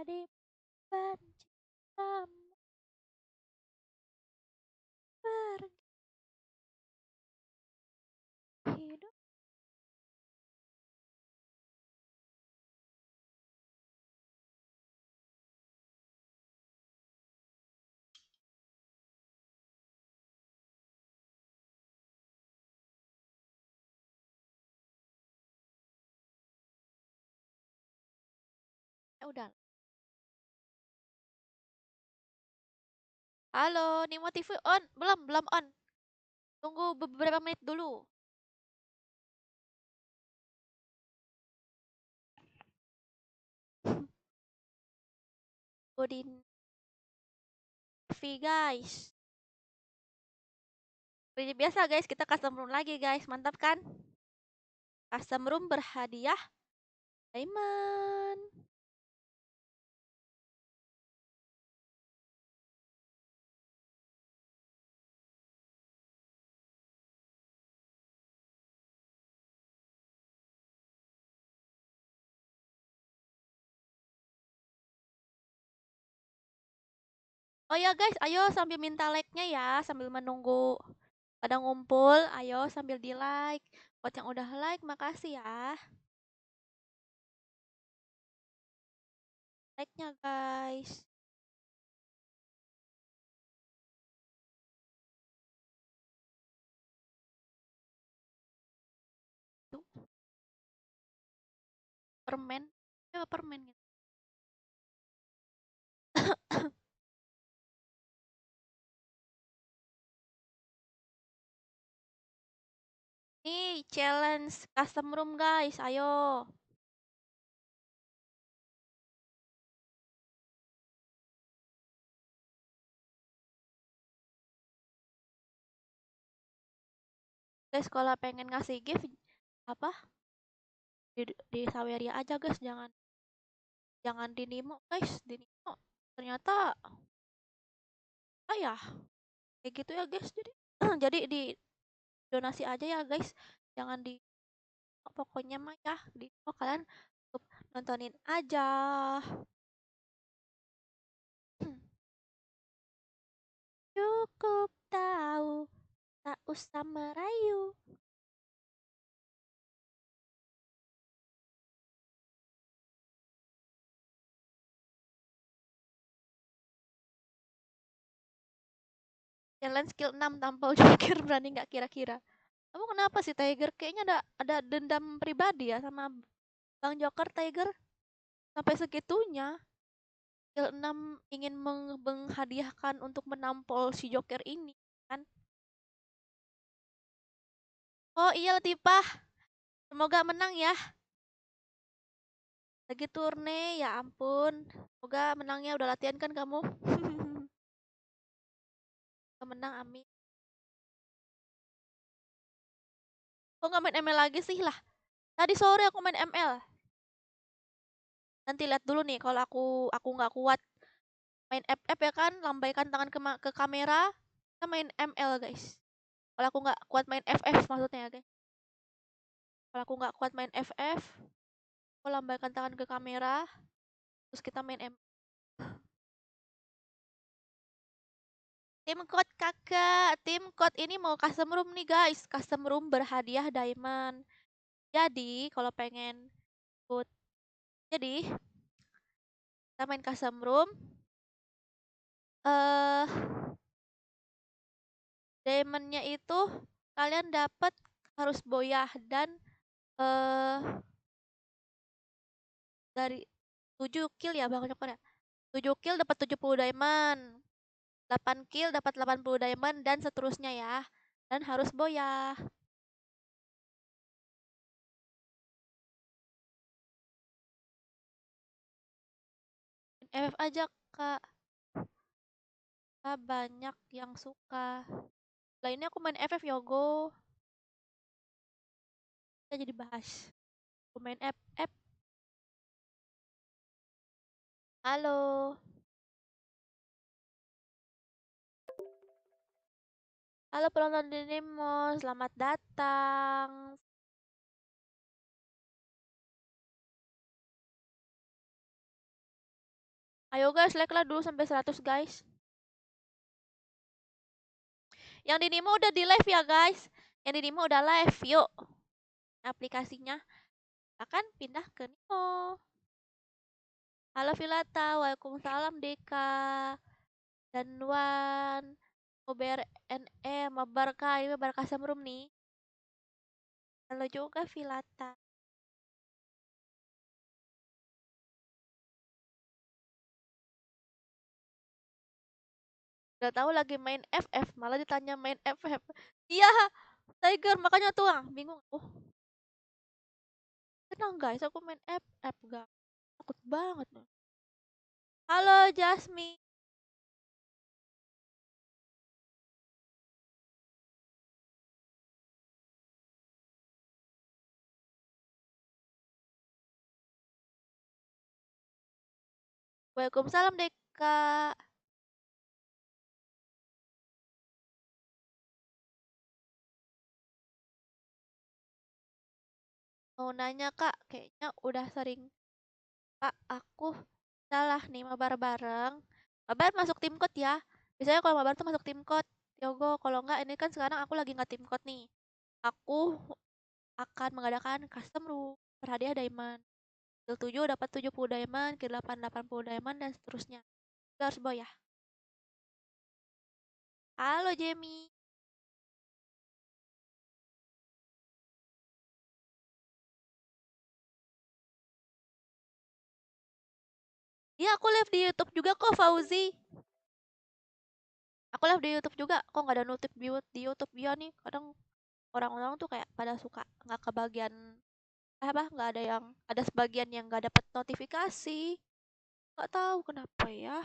jadi benci kamu pergi hidup. Udah. Halo, Nimo TV on? Belum, belum on. Tunggu beberapa menit dulu. Godin TV guys. Seperti biasa guys, kita custom room lagi guys. Mantap kan? Custom room berhadiah diamond. Oh ya guys, ayo sambil minta like-nya ya, sambil menunggu pada ngumpul, ayo sambil di like. Buat yang udah like, makasih ya. Like-nya guys. Tuh, permen. Ya permen gitu. Nih, challenge custom room guys, ayo. Guys, kalau pengen ngasih gift apa? Di Saweria aja guys, jangan jangan di Nimo guys, di Nimo ternyata ya kayak gitu ya guys. Jadi jadi di donasi aja ya guys. Jangan di pokoknya mah ya di kalian cukup nontonin aja. Cukup tahu, tak usah merayu. Challenge skill 6 tampil Joker berani nggak kira-kira? Kamu kenapa sih Tiger? Kayaknya ada dendam pribadi ya sama Bang Joker Tiger sampai segitunya. Skill 6 ingin menghadiahkan untuk menampol si Joker ini kan? Oh iya Latifah, semoga menang ya. Lagi turne, ya ampun. Semoga menangnya udah latihan kan kamu? Semoga menang, amin. Kok nggak main ML lagi sih lah? Tadi sore aku main ML. Nanti lihat dulu nih kalau aku nggak kuat main FF ya kan, lambaikan tangan ke kamera, kita main ML guys. Kalau aku nggak kuat main FF maksudnya ya guys. Kalau aku nggak kuat main FF, aku lambaikan tangan ke kamera, terus kita main M. Tim code kakak, tim code ini mau custom room nih guys, custom room berhadiah diamond. Jadi kalau pengen ikut, jadi kita main custom room, eh diamondnya itu kalian dapat harus boyah dan eh dari 7 kill ya Bang Joker ya. 7 kill dapat 70 diamond. 8 kill dapat 80 diamond dan seterusnya ya. Dan harus boyah. FF aja Kak. Kak banyak yang suka. Lainnya aku main FF Yogo. Kita jadi bahas. Aku main FF. Halo. Halo penonton Dinimo, selamat datang. Ayo guys, like lah dulu sampai 100 guys. Yang di Nimo udah di live ya guys. Yang di Nimo udah live, yuk. Aplikasinya akan pindah ke Nimo. Halo Vilata, waalaikumsalam Deka. Dan Wan, Ober NM, Barka, ini Barka Samrum nih. Halo juga Vilata. Udah tahu lagi main FF, malah ditanya main FF. Iya, Tiger, makanya tuh bingung. Oh, tenang guys, aku main FF gak. Takut banget. Halo Jasmine. Waalaikumsalam Deka. Mau nanya Kak, kayaknya udah sering. Kak, aku salah nih mabar bareng. Mabar masuk tim code ya. Biasanya kalau mabar tuh masuk tim code. Yogo, kalau enggak ini kan sekarang aku lagi nggak tim code nih. Aku akan mengadakan custom room berhadiah diamond. Kill 7 dapat 70 diamond, kill 8 80 diamond dan seterusnya. Itu harus boy ya. Halo Jamie. Iya, aku live di YouTube juga kok Fauzi. Aku live di YouTube juga. Kok nggak ada notif di YouTube dia nih? Kadang orang-orang tuh kayak pada suka nggak kebagian apa nggak ada yang ada sebagian yang nggak dapat notifikasi, nggak tahu kenapa ya.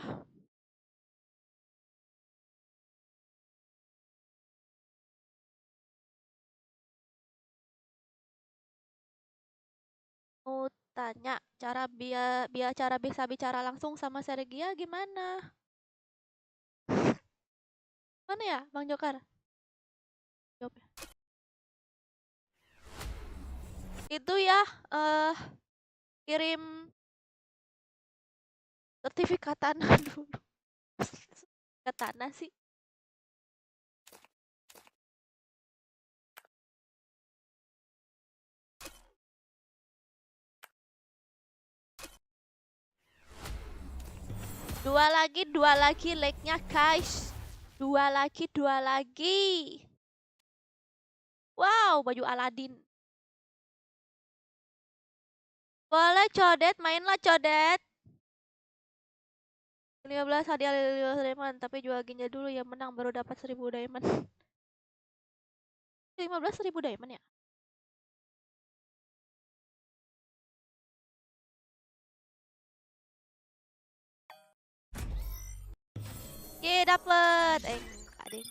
Mau tanya cara biar biar cara bisa bicara langsung sama Sergia gimana? Mana ya Bang Jokar? Jawab ya. Itu ya eh kirim sertifikat tanah dulu. Ke tanah sih. Dua lagi like-nya guys. Dua lagi. Wow, baju Aladin. Boleh codet, mainlah codet. 15 hadiah 15 diamond, tapi jual ginjal dulu ya menang baru dapat 1000 diamond. 15.000 diamond ya? Ye, dapet. Enggak deh.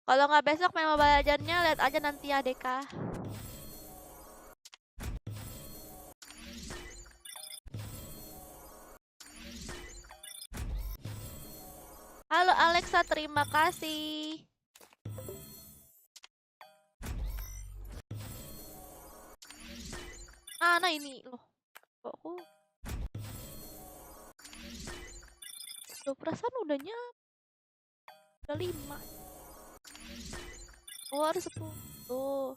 Kalau nggak besok main Mobile Legends-nya lihat aja nanti ya, Deka. Halo Alexa, terima kasih. Nah ini loh. Kok aku loh, perasaan udahnya udah 5. Oh, harus 10.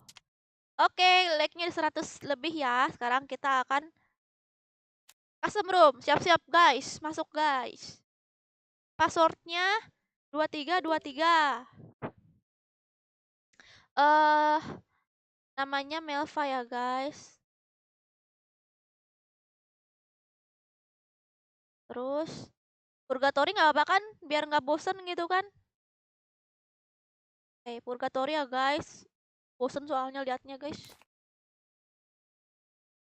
Oke, like-nya 100 lebih ya. Sekarang kita akan custom room. Siap-siap guys, masuk guys. Passwordnya 2323. Eh, namanya Melva ya guys. Terus Purgatory nggak apa kan? Biar nggak bosen gitu kan? Purgatory ya guys. Bosen soalnya liatnya guys.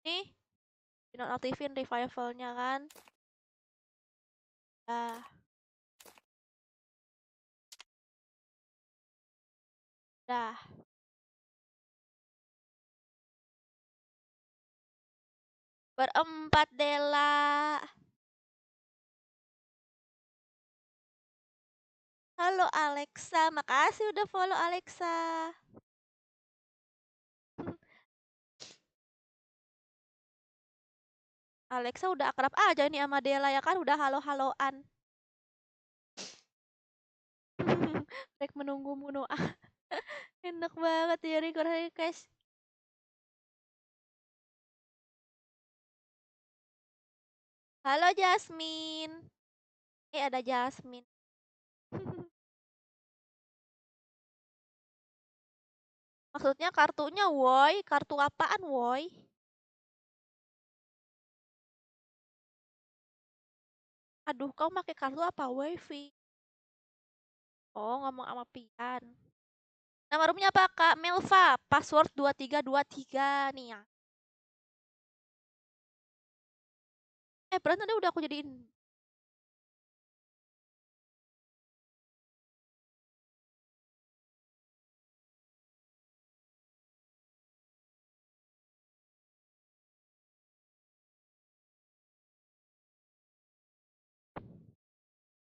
Nih, dinonaktifin revivalnya kan. Dah, dah. Berempat Dela. Halo Alexa, makasih udah follow Alexa. Alexa udah akrab aja nih sama Dela ya kan, udah halo-haloan. Rek menunggumu Noah. Enak banget ya request. Halo Jasmine. Ada Jasmine. Maksudnya kartunya woi, kartu apaan woi? Aduh, kau pakai kartu apa? Wifi. Oh, ngomong sama Pian. Nama roomnya apa, Kak? Melva. Password 2323 nih ya. Berarti tadi udah aku jadiin.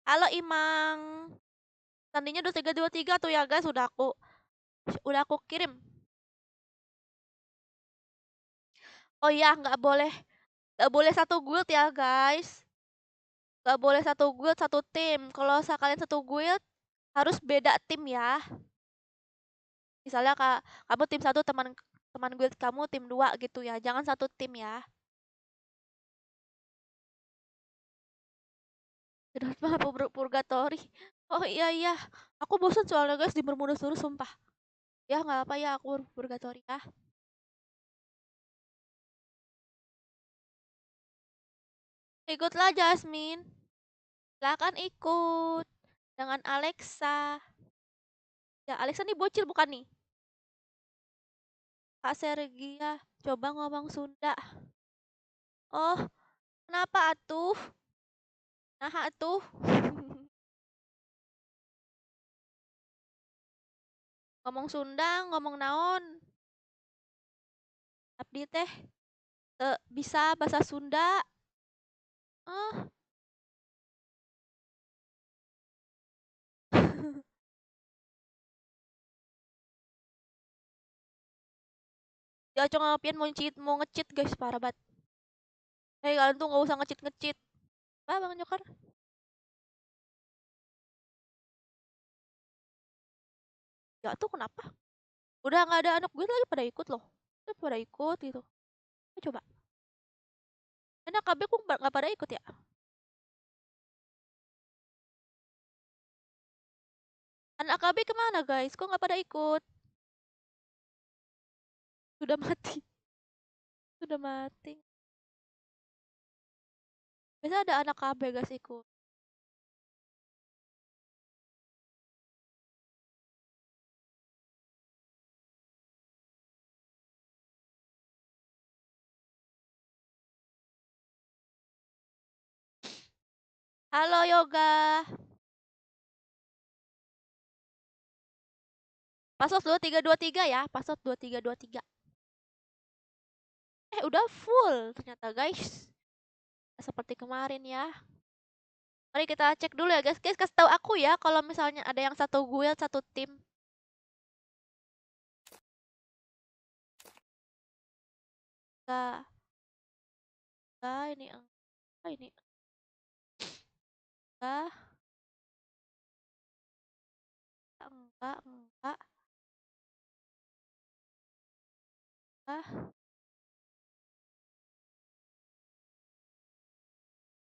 Halo Imang. Sandinya udah 323 tuh ya guys, udah aku kirim. Oh iya, nggak boleh satu guild ya guys. Nggak boleh satu guild satu tim. Kalau sekalian satu guild harus beda tim ya. Misalnya kak, kamu tim satu, teman teman guild kamu tim dua gitu ya. Jangan satu tim ya. Sudah mah purgatory. Oh iya iya. Aku bosan soalnya guys di Bermuda terus sumpah. Ya nggak apa ya, aku purgatory ya. Ikutlah Jasmine. Silakan ikut dengan Alexa. Ya Alexa nih bocil bukan nih? Kak Sergia, coba ngomong Sunda. Oh, kenapa atuh? Nah atuh. Ngomong Sunda, ngomong naon? Abdi teh bisa bahasa Sunda. Ah, ya cuma ngapain mau ngecit guys, parah banget. Kalian tuh nggak usah ngecit. Apa Bang Jokar? Ya tuh kenapa? Udah nggak ada anak gue lagi pada ikut loh. Udah pada ikut gitu. Coba. Anak KB kok nggak pada ikut ya? Anak KB kemana guys? Kok nggak pada ikut? Sudah mati. Sudah mati. Biasa ada anak KB guys ikut. Halo Yoga. Password 2323 ya. Password 2323. Udah full ternyata guys. Seperti kemarin ya. Mari kita cek dulu ya guys. Guys, kasih tahu aku ya kalau misalnya ada yang satu guild, satu tim. Enggak, enggak ini enggak ini enggak, enggak.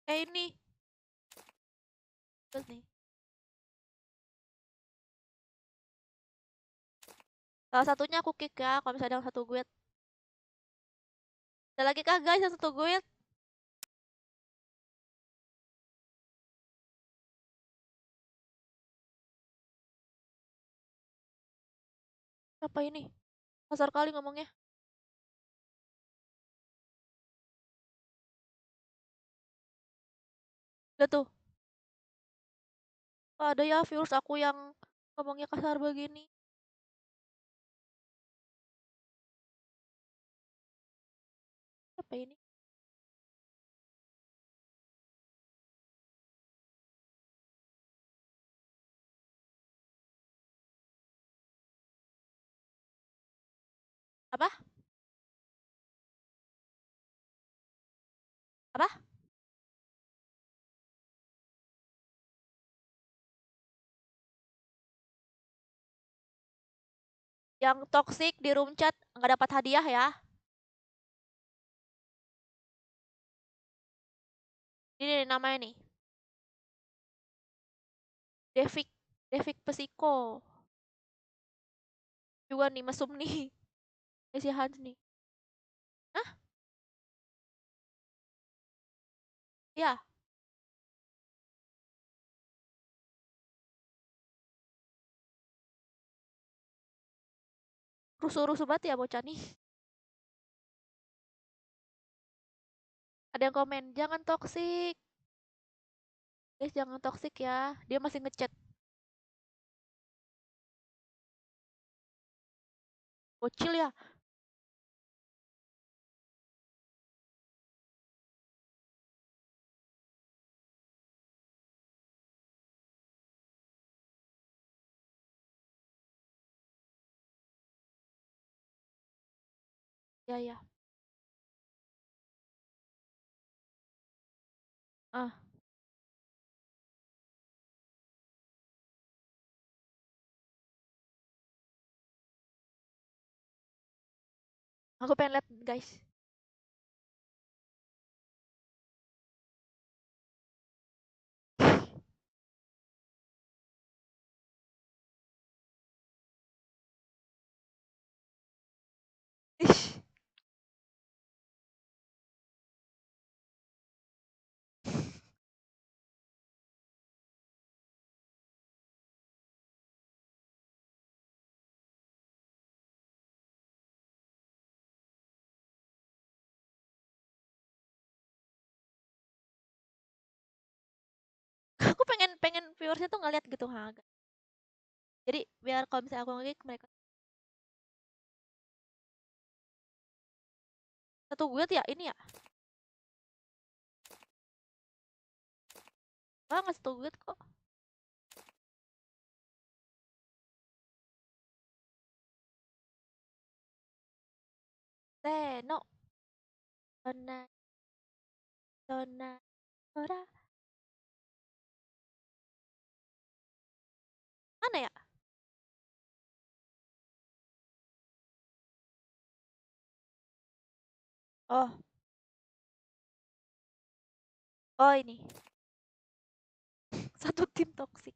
Ini. Terus nih. Salah satunya aku kick ya kalau misalnya ada yang satu guild. Ada lagi kah guys yang satu guild? Apa ini? Kasar kali ngomongnya. Udah tuh. Ada ya viewers aku yang ngomongnya kasar begini. Apa ini? Apa? Yang toxic di room chat nggak dapat hadiah ya. Ini nih namanya nih. Devik, Devik Pesiko. Juga nih mesum nih. Si Hans nih. Hah? Ya, rusuh-rusuh banget ya bocah nih. Ada yang komen, jangan toxic. Guys, jangan toxic ya. Dia masih ngechat. Bocil ya. Ya, ya. Ah, aku pengen lihat, guys. Ih, aku pengen pengen viewersnya tuh ngeliat gitu, ha. Jadi biar kalau misalnya aku ngeklik mereka satu guild ya ini ya. Ah, nggak satu guild kok. Teno, Dona, Dona, Dora. Mana ya? Oh, oh ini. Satu tim toxic.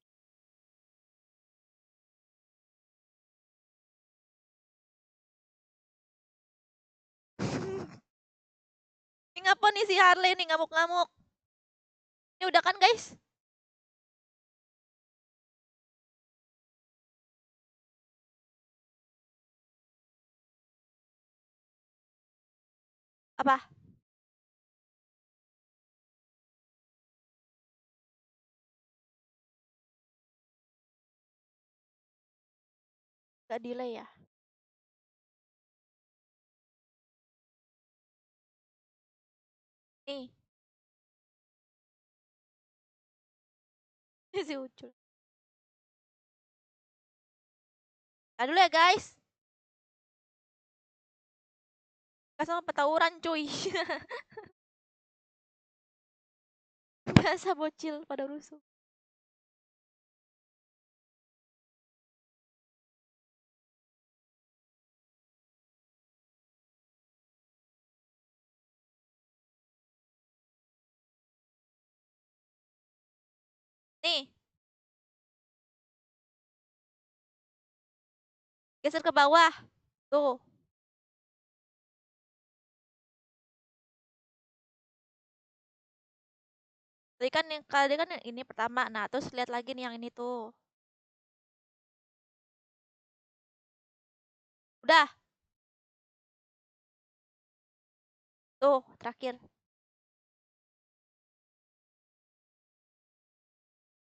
Ini ngapa nih si Harley nih ngamuk-ngamuk? Ini udah kan, guys? Apa? Gak delay ya? Nih, si Ucul. Nah dulu ya, guys. Gak sama petawuran, cuy. Biasa bocil pada rusuh. Nih, geser ke bawah. Tuh. Tadi kan yang ini pertama. Nah, terus lihat lagi nih yang ini tuh. Udah, tuh terakhir.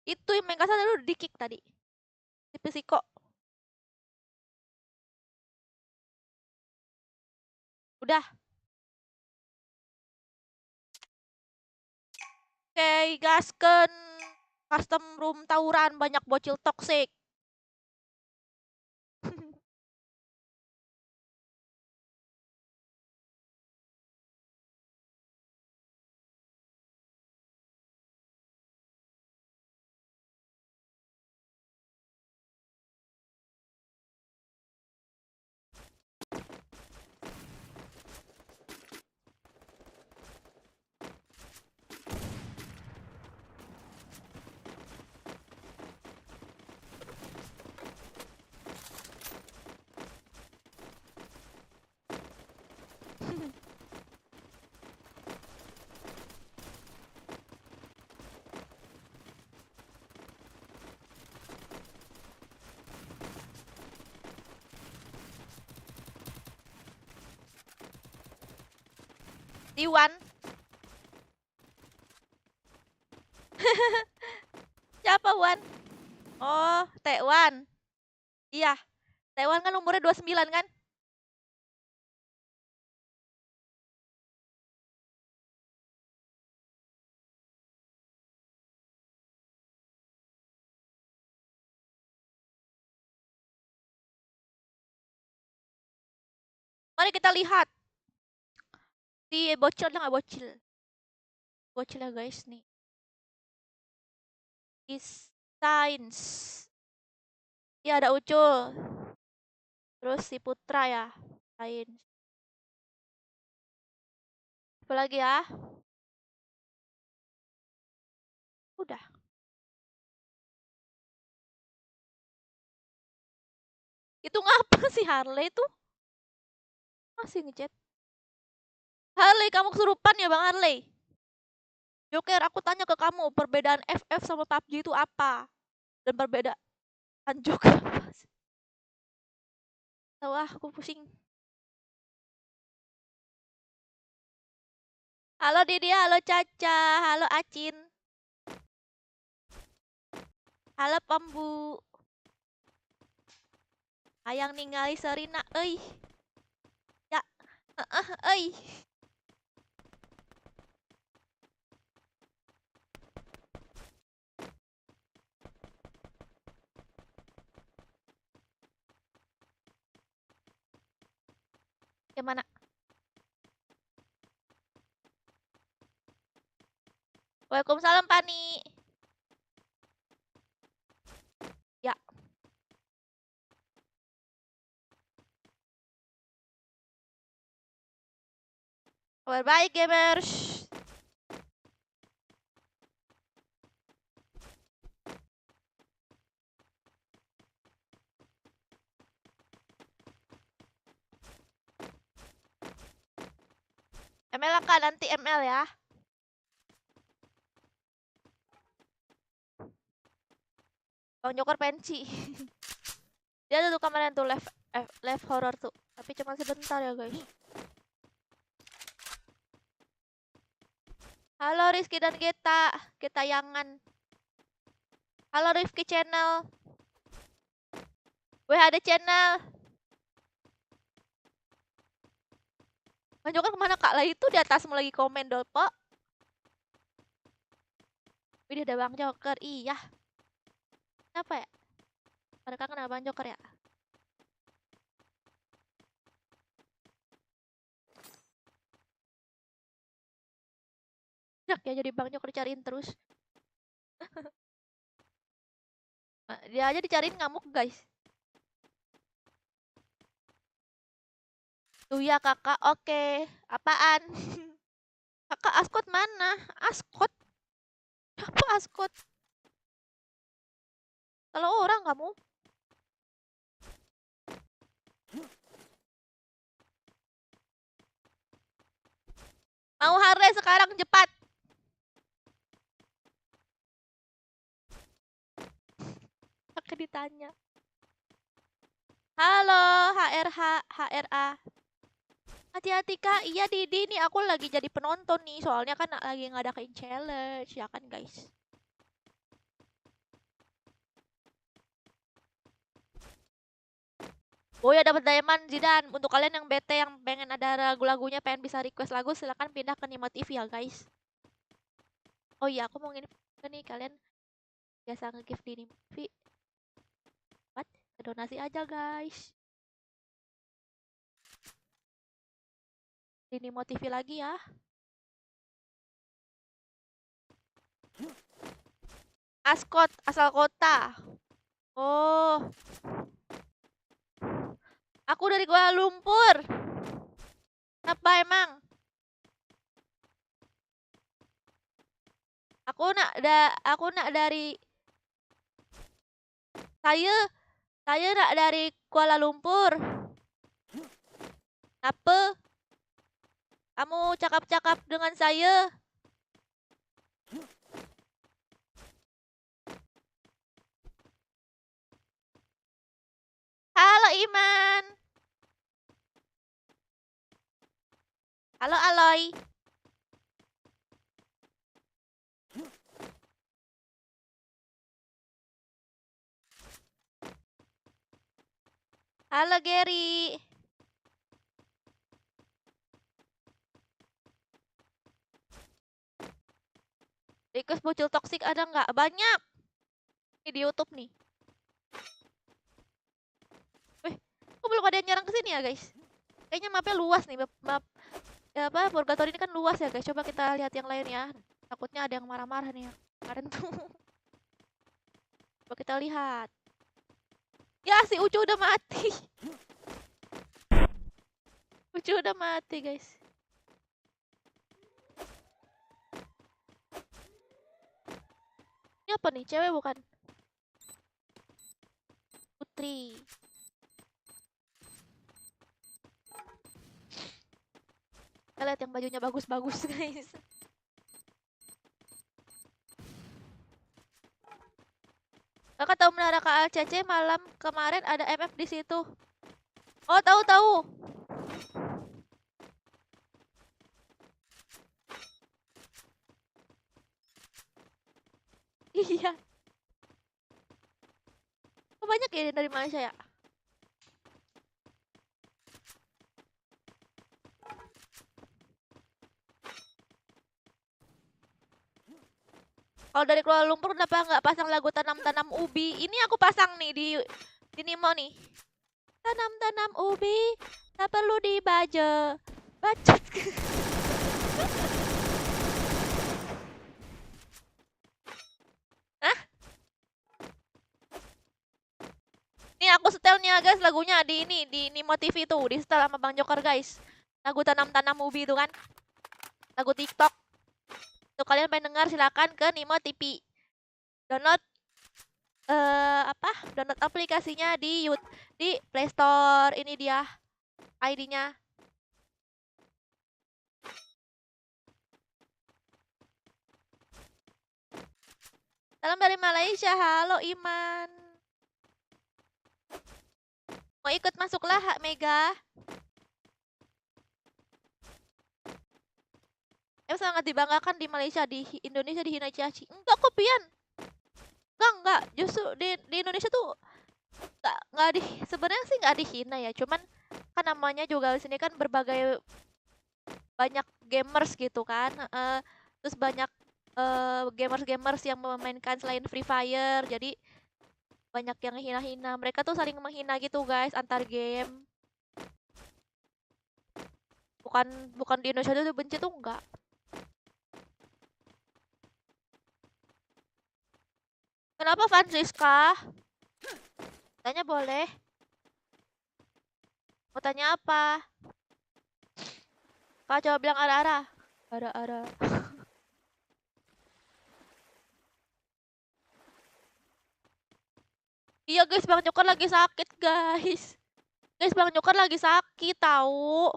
Itu yang main kasar dulu di kick tadi. Si Psiko. Udah. Oke, gasken. Custom room tawuran banyak bocil toxic. Iwan. Siapa Wan? Oh, Tekwan. Iya, Tekwan kan umurnya 29 kan? Mari kita lihat. Di bocil ada nggak bocil? Bocil ya guys nih. Is Science. Iya ada Ucul. Terus si Putra ya. Sains. Apa lagi ya? Udah. Itu ngapa sih Harley tuh? Masih ngechat. Harley, kamu kesurupan ya Bang Harley? Joker, aku tanya ke kamu, perbedaan FF sama PUBG itu apa? Dan perbedaan Joker apa sih? Tahu ah, aku pusing. Halo Didi, halo Caca, halo Acin, halo Pambu. Ayang ningali Serina, euy. Ya, euy. Gimana? Waalaikumsalam Pani. Ya, kabar baik gamers. ML kan nanti ML ya. Bang Joker pensi. Dia ada tuh kemarin tuh live horror tuh. Tapi cuma sebentar ya guys. Halo Rizky dan Geta, Getayangan. Halo Rifki channel. WHD channel. Bang Joker kemana Kak? Lah itu di atasmu lagi komen Dolpo. Wih, ada Bang Joker. Iya. Kenapa ya? Pada kangen sama Bang Joker ya? Enak ya jadi Bang Joker cariin terus. Dia aja dicariin ngamuk guys. Tuh ya kakak, oke. Apaan? Kakak Askot mana? Askot? Apa Askot? Kalau orang kamu? Mau Harley sekarang cepat. Kakak ditanya. Halo HRH, HRA. Hati-hati Kak, iya Didi nih aku lagi jadi penonton nih. Soalnya kan lagi ngadain challenge ya kan guys. Oh ya dapat diamond Zidan. Untuk kalian yang bete yang pengen ada lagu-lagunya, pengen bisa request lagu, silahkan pindah ke Nimo TV ya guys. Oh iya aku mau nginep nih kalian biasa nge-gift di Nimo TV. Buat donasi aja guys. Di Nimo TV lagi ya. Askot asal kota. Oh, aku dari Kuala Lumpur. Apa emang? Aku nak dari saya saya nak dari Kuala Lumpur. Apa? Kamu cakap-cakap dengan saya? Halo Iman. Halo Aloy. Halo Gary. Request bocil toksik ada nggak? Banyak. Ini di YouTube nih. Wih, kok belum ada yang nyerang ke sini ya guys? Kayaknya mapnya luas nih. Map apa Purgatory ini kan luas ya guys. Coba kita lihat yang lain ya. Takutnya ada yang marah-marah nih ya. Kemarin tuh. Coba kita lihat. Ya si Ucu udah mati. Ucu udah mati guys. Ini apa nih? Cewek bukan? Putri. Kita lihat yang bajunya bagus-bagus guys. Kakak tahu menara KLCC malam kemarin ada MF di situ. Oh tahu. Iya. Kok banyak ya dari Malaysia ya? Kalau dari Kuala Lumpur kenapa nggak pasang lagu tanam-tanam ubi? Ini aku pasang nih di Nimo nih. Tanam-tanam ubi, tak perlu dibaje. Bacot. Hah? Nih aku setelnya guys lagunya di ini di Nimo TV tuh, di setel sama Bang Joker guys. Lagu tanam-tanam ubi itu kan. Lagu TikTok. Tuh kalian pengen dengar silakan ke Nimo TV. Download download aplikasinya di Play Store. Ini dia ID-nya. Salam dari Malaysia. Halo Iman. Mau ikut masuklah Hak Mega. Sangat dibanggakan di Malaysia, di Indonesia dihina caci. Enggak kok Pian. Enggak. Justru di Indonesia tuh enggak sebenarnya sih enggak dihina ya. Cuman kan namanya juga di sini kan berbagai banyak gamers gitu kan. Terus banyak gamers-gamers yang memainkan selain Free Fire. Jadi banyak yang hina-hina. Mereka tuh saling menghina gitu guys antar game. Bukan di Indonesia tuh benci tuh enggak. Kenapa Francisca? Tanya boleh. Mau tanya apa? Kak coba bilang ara-ara. Ara-ara. Iya guys, Bang Joker lagi sakit guys. Guys, Bang Joker lagi sakit tahu.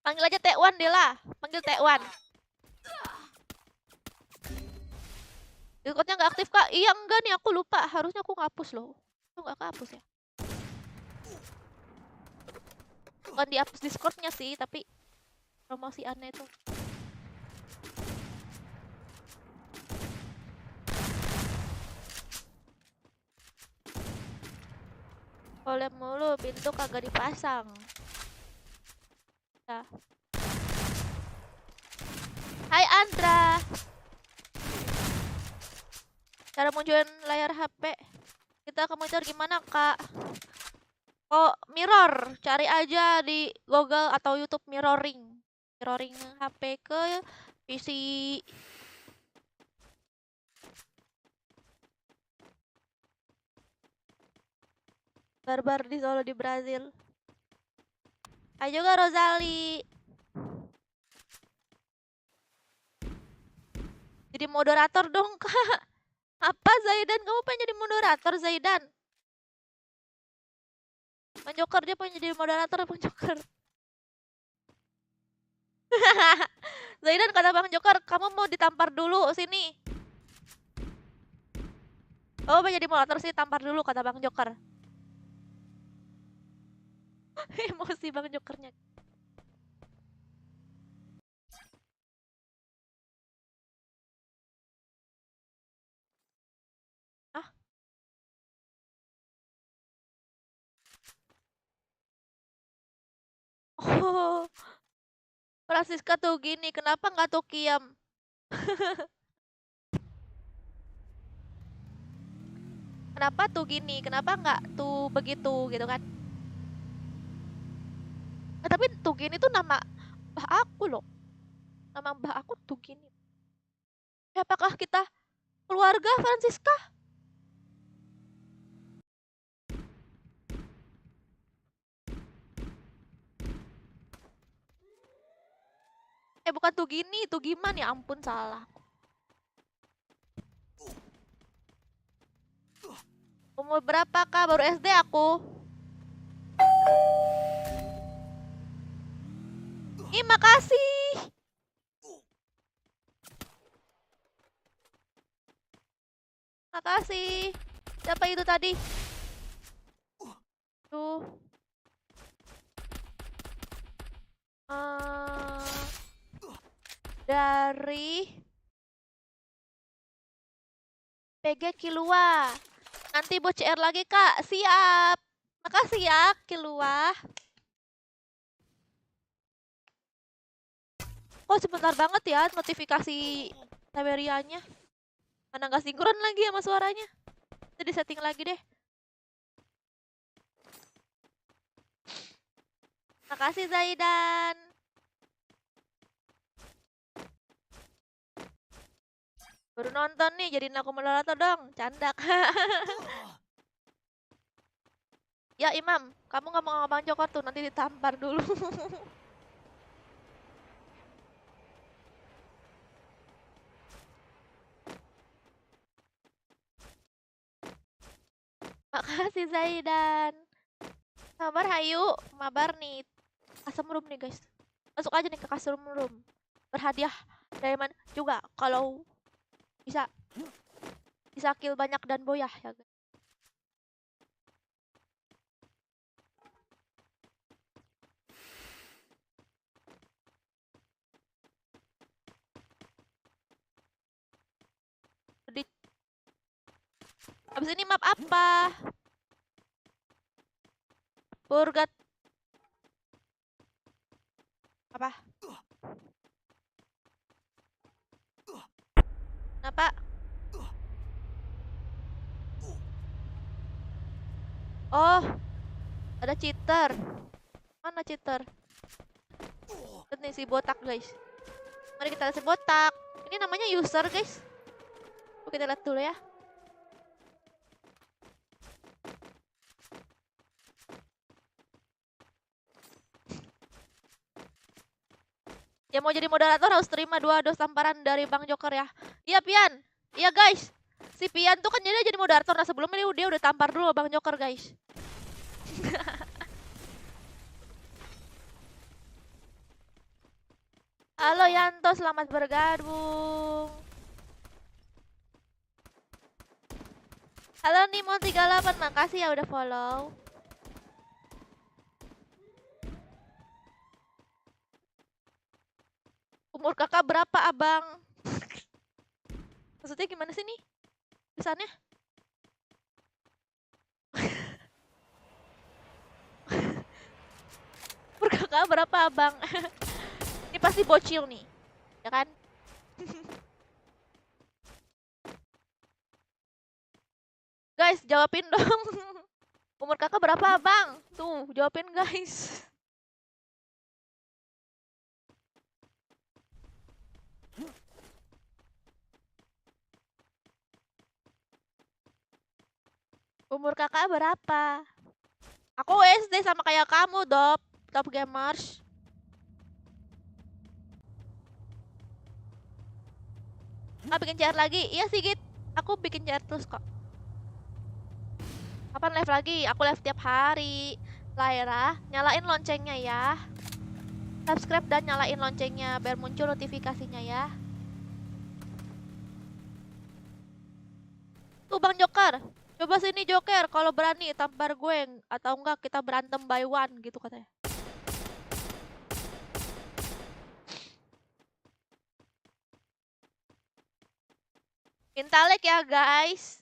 Panggil aja Tekwan deh lah. Panggil Tekwan. Discordnya nggak aktif kak? Iya enggak nih, aku lupa. Harusnya aku ngapus loh. Aku nggak kehapus ya. Bukan dihapus Discordnya sih, tapi promosi aneh tuh. Oleh mulu, pintu kagak dipasang. Ya. Hai Andra. Cara munculin layar HP. Kita ke monitor gimana kak? Oh, mirror. Cari aja di Google atau YouTube mirroring. Mirroring HP ke PC. Barbar di Solo di Brazil. Ayo juga Rosali. Jadi moderator dong kak. Apa Zaidan? Kamu pengen jadi moderator Zaidan? Bang Joker dia pengen jadi moderator Bang Joker. Zaidan kata Bang Joker, kamu mau ditampar dulu sini. Oh, jadi moderator sih, tampar dulu kata Bang Joker. Emosi Bang Jokernya. Ah, oh, Francisca tuh gini, kenapa nggak tuh Kiam? Kenapa tuh gini? Kenapa nggak tuh begitu gitu kan? Tapi tuh gini tuh nama mbah aku loh. Nama mbah aku tuh gini. Apakah kita keluarga Francisca? Bukan tuh gini, tuh gimana ya ampun salah. Umur berapa kak? Baru SD aku. Ih makasih. Makasih. Siapa itu tadi? Tuh. Dari PG Kilua. Nanti buat CR lagi kak. Siap. Makasih ya Kilua. Oh sebentar banget ya notifikasi Tiberianya. Mana nggak sinkron lagi sama suaranya. Jadi setting lagi deh. Makasih Zaidan. Baru nonton nih, jadiin aku moderator dong. Candak. Ya Imam, kamu ngomong sama Bang Joko tuh, nanti ditampar dulu. Makasih Zaidan. Mabar hayu, mabar nih. Custom room nih guys. Masuk aja nih ke custom room. Berhadiah diamond juga kalau bisa bisa kill banyak dan boyah ya guys. Di Abis ini map apa? Purgat apa? Kenapa? Oh, ada cheater. Mana cheater? Lihat nih si botak guys. Mari kita lihat si botak. Ini namanya user guys. Kita lihat dulu ya. Yang mau jadi moderator harus terima 2 dos tamparan dari Bang Joker ya. Iya Pian. Iya guys. Si Pian tuh kan jadi moderator. Nah sebelumnya dia udah tampar dulu Bang Joker guys. Halo Yanto, selamat bergabung. Halo Nimo38, makasih ya udah follow. Umur kakak berapa abang? Maksudnya gimana sih nih? Pesannya? Umur kakak berapa abang? Ini pasti bocil nih, ya kan? Guys, jawabin dong. Umur kakak berapa abang? Tuh, jawabin guys. Umur kakak berapa? Aku SD sama kayak kamu, Top Gamers. Bikin CR lagi? Iya sih, Git. Aku bikin CR terus kok. Kapan live lagi? Aku live tiap hari. Laira, nyalain loncengnya ya. Subscribe dan nyalain loncengnya biar muncul notifikasinya ya. Tuh Bang Joker, coba sini Joker kalau berani tampar gue atau enggak kita berantem by one gitu katanya. Intalek ya guys.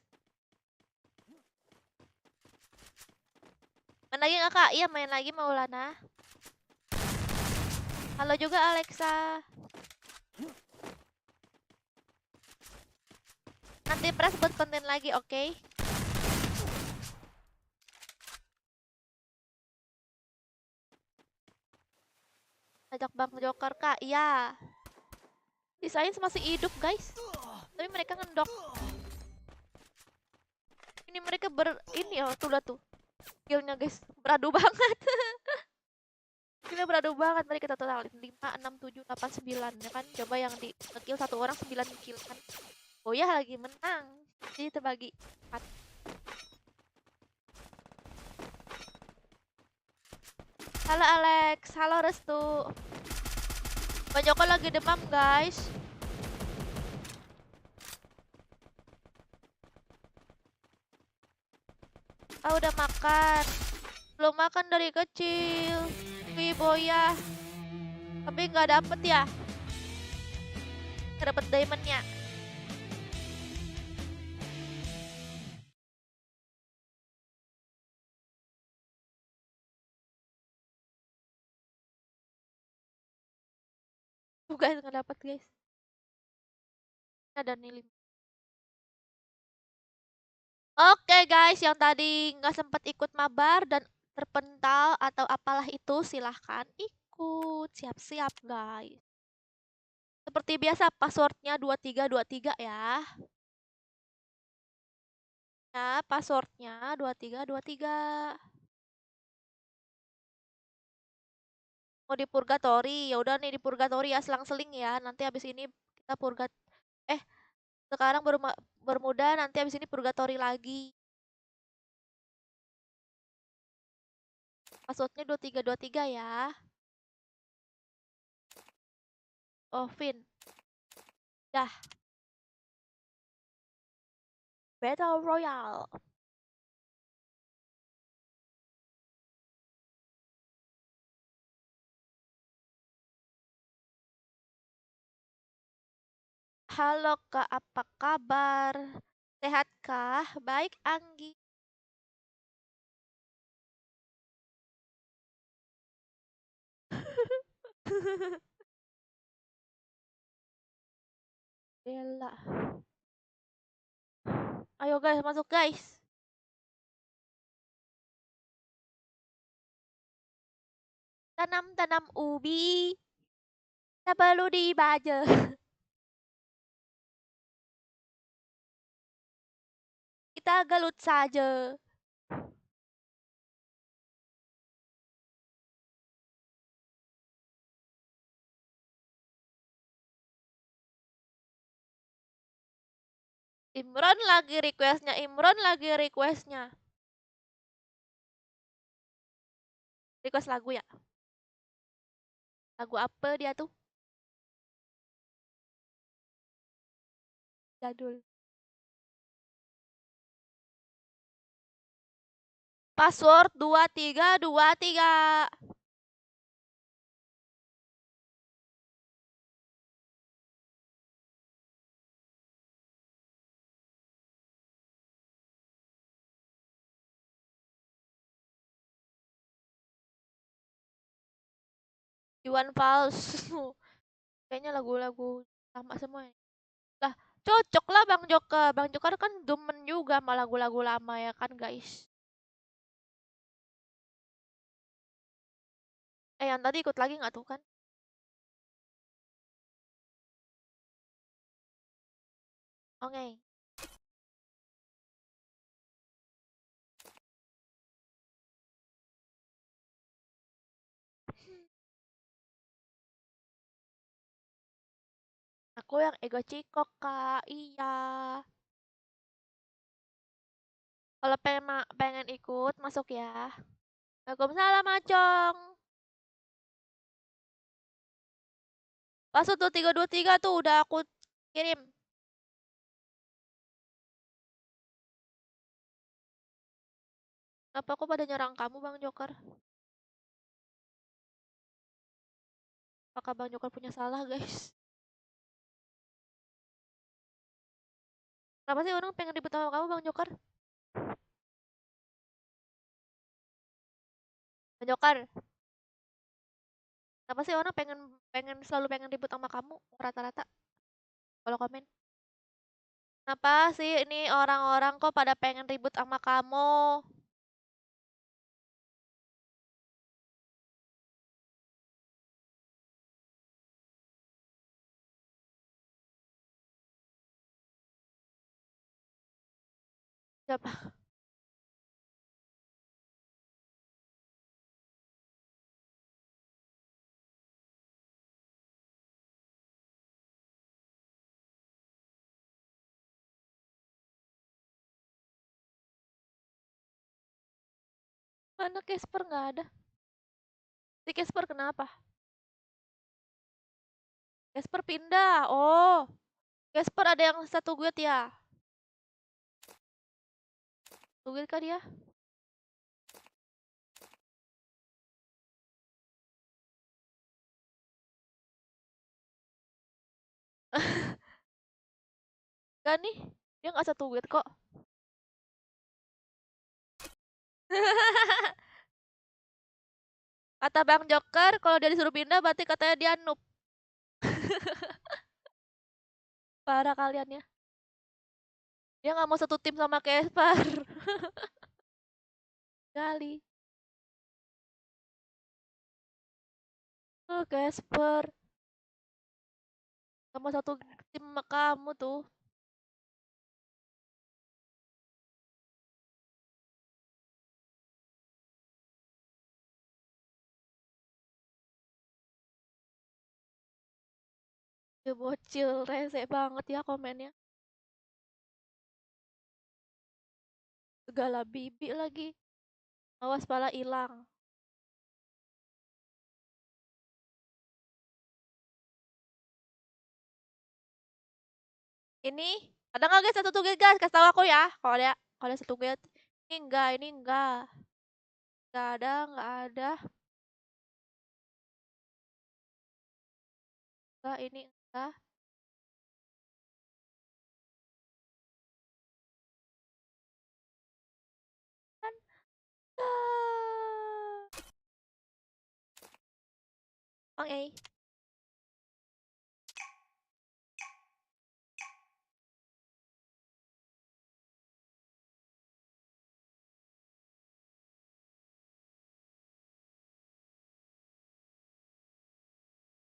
Main lagi nggak Kak? Iya main lagi Maulana. Halo juga Alexa. Nanti press buat konten lagi, oke? Okay? Ajak Bang Joker Kak, iya. Di Science masih hidup guys. Tapi mereka ngendok. Ini mereka ini ya, tuh lah tuh. Skillnya guys, beradu banget. Skillnya beradu banget. Mari kita totalin 5, 6, 7, 8, 9 ya kan. Coba yang di kill satu orang 9 kill kan. Oh ya lagi menang. Jadi terbagi 4. Halo Alex, halo Restu. Bang Joko lagi demam guys. Ah udah makan. Belum makan dari kecil. Wih boya. Tapi nggak dapet ya. Nggak dapet diamondnya. Tuh guys nggak dapet guys. Ada nih 5. Oke guys, yang tadi nggak sempat ikut mabar dan terpental atau apalah itu silahkan ikut. Siap-siap guys. Seperti biasa passwordnya 2323 ya. Ya, passwordnya 2323. Mau di purgatory, ya udah nih di purgatory ya selang-seling ya. Nanti habis ini kita eh sekarang bermuda nanti habis ini purgatory lagi. Passwordnya 2323 ya. Oh, Vin. Dah. Battle Royale. Halo Kak, apa kabar? Sehatkah? Baik, Anggi. Bella. Ayo guys, masuk guys. Tanam-tanam ubi. Tak perlu dibaca. Kita gelut saja. Imron lagi requestnya. Imron lagi requestnya. Request lagu ya? Lagu apa dia tuh? Jadul. Password 2323. Iwan Fals. Kayaknya lagu-lagu sama semua ya. Lah, cocok lah Bang Joker. Bang Joker kan demen juga sama lagu-lagu lama ya kan guys. Yang tadi ikut lagi nggak tuh kan? Oke. Aku yang ego cikok kak. Iya. Kalau pengen ikut masuk ya. Waalaikumsalam Acong. Password 2323 tuh udah aku kirim. Apa kok pada nyerang kamu, Bang Joker? Apakah Bang Joker punya salah, guys? Kenapa sih orang pengen ribut sama kamu, Bang Joker? Bang Joker, kenapa sih orang pengen pengen selalu pengen ribut sama kamu rata-rata kalau komen? Kenapa sih ini orang-orang kok pada pengen ribut sama kamu? Siapa? Mana Casper nggak ada? Si Casper kenapa? Casper pindah. Oh, Casper ada yang satu guild ya? Satu guild kan dia? Gak nih, dia nggak satu guild kok. Kata Bang Joker, kalau dia disuruh pindah berarti katanya dia noob. Parah kalian ya. Dia nggak mau satu tim sama Casper. Kali. Oh, Casper. Sama satu tim sama kamu tuh. Dia bocil, rese banget ya komennya. Segala bibi lagi. Awas pala hilang. Ini ada nggak guys satu guys guys? Kasih tahu aku ya. Kalau ada satu guys. Ini enggak, ini enggak. Enggak ada, enggak ada. Enggak, ini enggak. Kan. Ah. Bang E.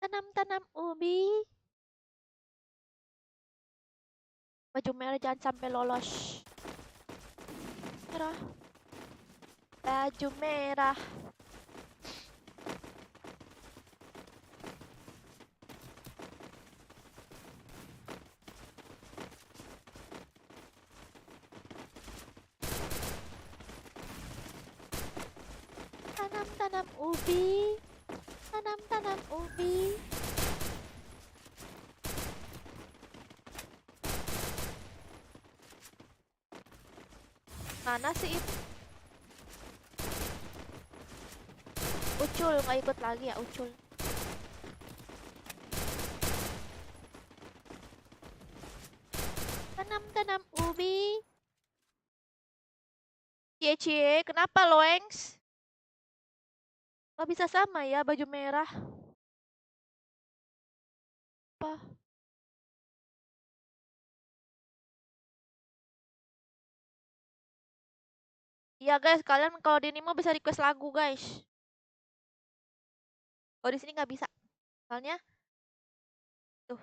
Tanam-tanam ubi. Baju merah jangan sampai lolos. Merah. Baju merah. Tanam-tanam ubi. Tanam-tanam ubi. Mana sih itu? Ucul nggak ikut lagi ya Ucul. Tanam-tanam ubi. Cie-cie, kenapa Loengs? Kok bisa sama ya baju merah? Apa? Iya guys, kalian kalau di Nimo bisa request lagu guys. Kalau di sini nggak bisa. Soalnya, tuh,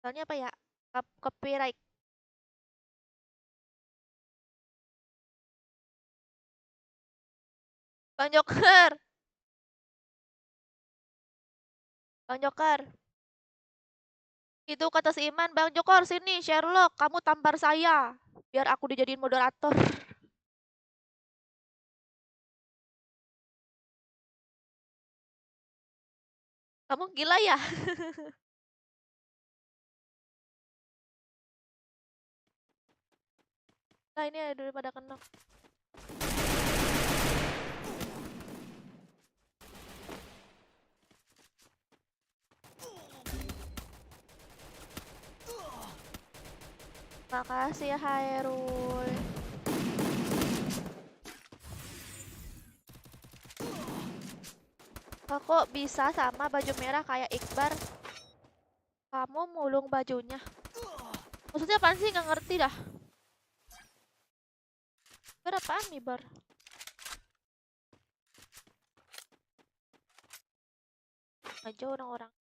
soalnya apa ya? Copyright. Bang Joker, Bang Joker. Itu kata si Iman, Bang Joker sini Sherlock, kamu tampar saya. Biar aku dijadiin moderator. Kamu gila ya? Nah ini ada daripada kena. Makasih ya Hairul. Kok bisa sama baju merah kayak Iqbar? Kamu mulung bajunya. Maksudnya apaan sih? Nggak ngerti dah. Berapaan nih bar? Aja orang-orang.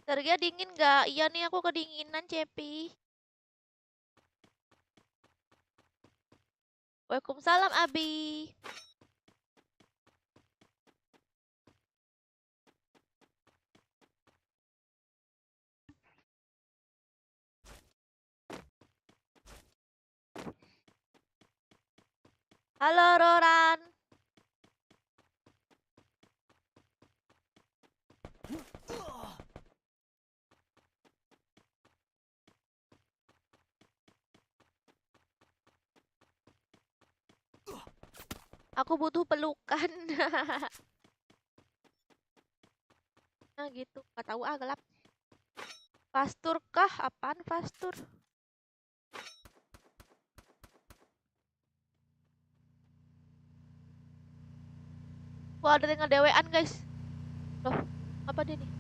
Sergnya dingin nggak? Iya nih aku kedinginan Cepi. Waalaikumsalam Abi. Halo Roran. Aku butuh pelukan. Nah gitu. Gak tahu ah gelap. Pastur kah? Apaan pastur? Wah ada yang ngedewean guys. Loh, apa dia nih?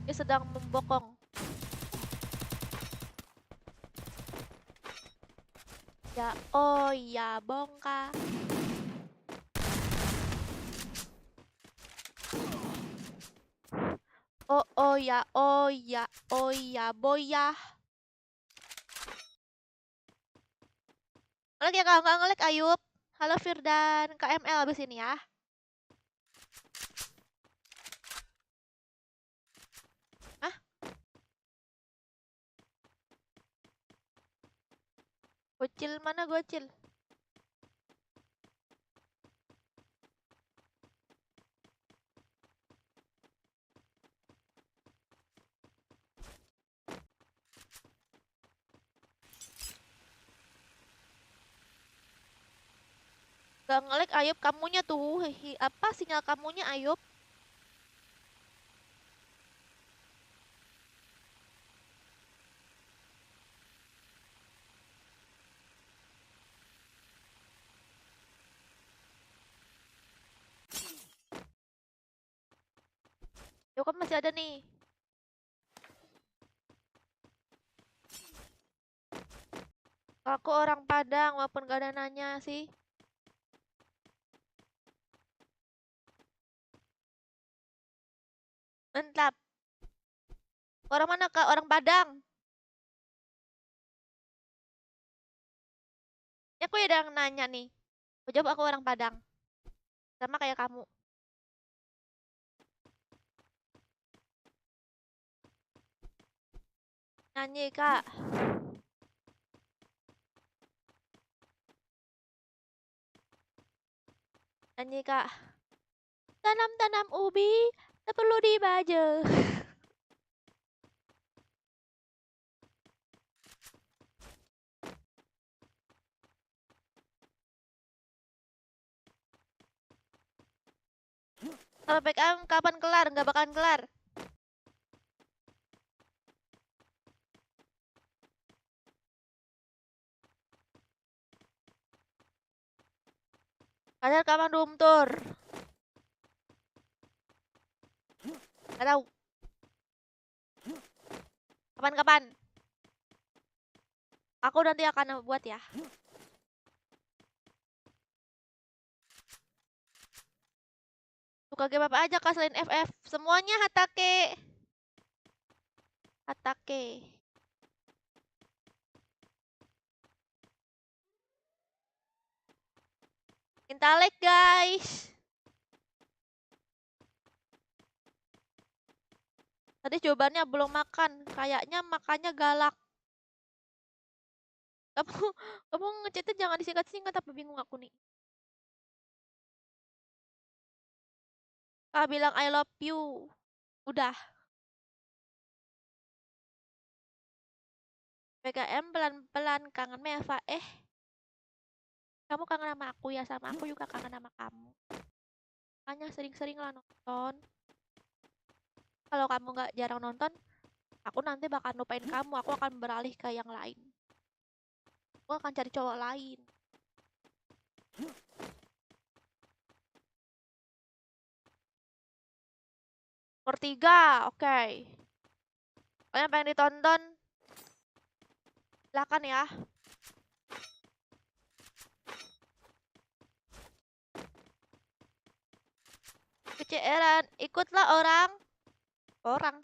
Dia sedang membokong. Ya, oh ya bongka. Oh ya, oh ya, oh ya, boya. Ngelek ya kalau nggak ngelek Ayub. Halo Firdan, KML abis ini ya. Hah? Gocil mana gocil? Gak ngelek Ayub kamunya tuh. Apa sinyal kamunya Ayub? Ayub kan masih ada nih. Aku orang Padang walaupun gak ada nanya sih. Mantap. Orang mana kak? Orang Padang. Ya aku ada yang nanya nih. Aku jawab aku orang Padang. Sama kayak kamu. Nyanyi kak. Nyanyi kak. Tanam-tanam ubi. Tak perlu dibaja. Kalau PKM kapan kelar? Nggak bakalan kelar. Kalian kapan room tour? Gak tahu. Kapan-kapan? Aku nanti akan buat ya. Suka game apa aja kak selain FF? Semuanya Hatake. Hatake. Intalek guys. Tadi jawabannya belum makan. Kayaknya makannya galak. Kamu kamu ngechatnya jangan disingkat-singkat tapi bingung aku nih. Kak bilang I love you. Udah. PKM pelan-pelan kangen Meva. Kamu kangen sama aku ya, sama aku juga kangen sama kamu. Makanya sering-sering lah nonton. kalau kamu nggak jarang nonton, aku nanti bakal lupain kamu. Aku akan beralih ke yang lain. Aku akan cari cowok lain. Nomor 3, oke. Kalian pengen ditonton? Silakan ya. Kecieran, ikutlah orang. Orang.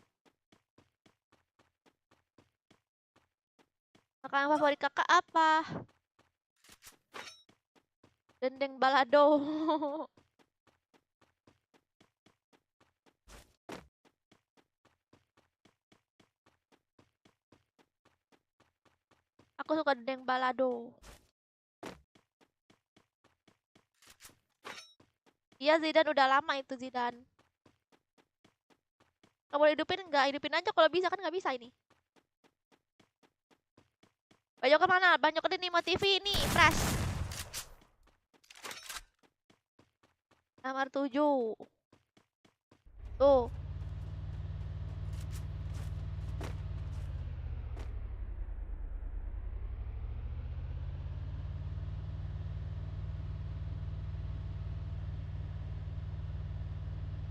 Makanan favorit kakak apa? Dendeng balado. Aku suka dendeng balado. Iya, Zidane udah lama itu Zidane. Kamu boleh hidupin nggak? Hidupin aja kalau bisa, kan nggak bisa ini. Banyak kemana? Banyak ke Nimo TV ini, press. Nomor 7. Tuh.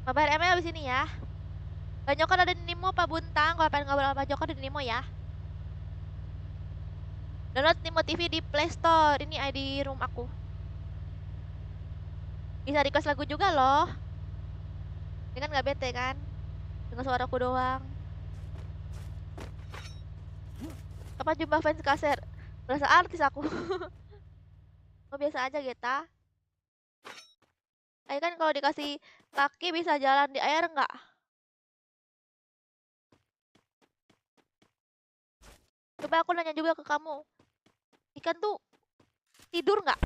Kabar ML abis ini ya. Banyak kan ada di Nimo Pak Buntang. Kalau pengen ngobrol sama Joko ada di Nimo ya. Download Nimo TV di Play Store. Ini ID room aku. Bisa request lagu juga loh. Ini kan nggak bete kan? Dengan suaraku doang. Kapan jumpa fans kaser? Berasa artis aku. Oh, biasa aja Geta. Kayak kan kalau dikasih kaki bisa jalan di air nggak? Coba aku nanya juga ke kamu. Ikan tuh tidur nggak?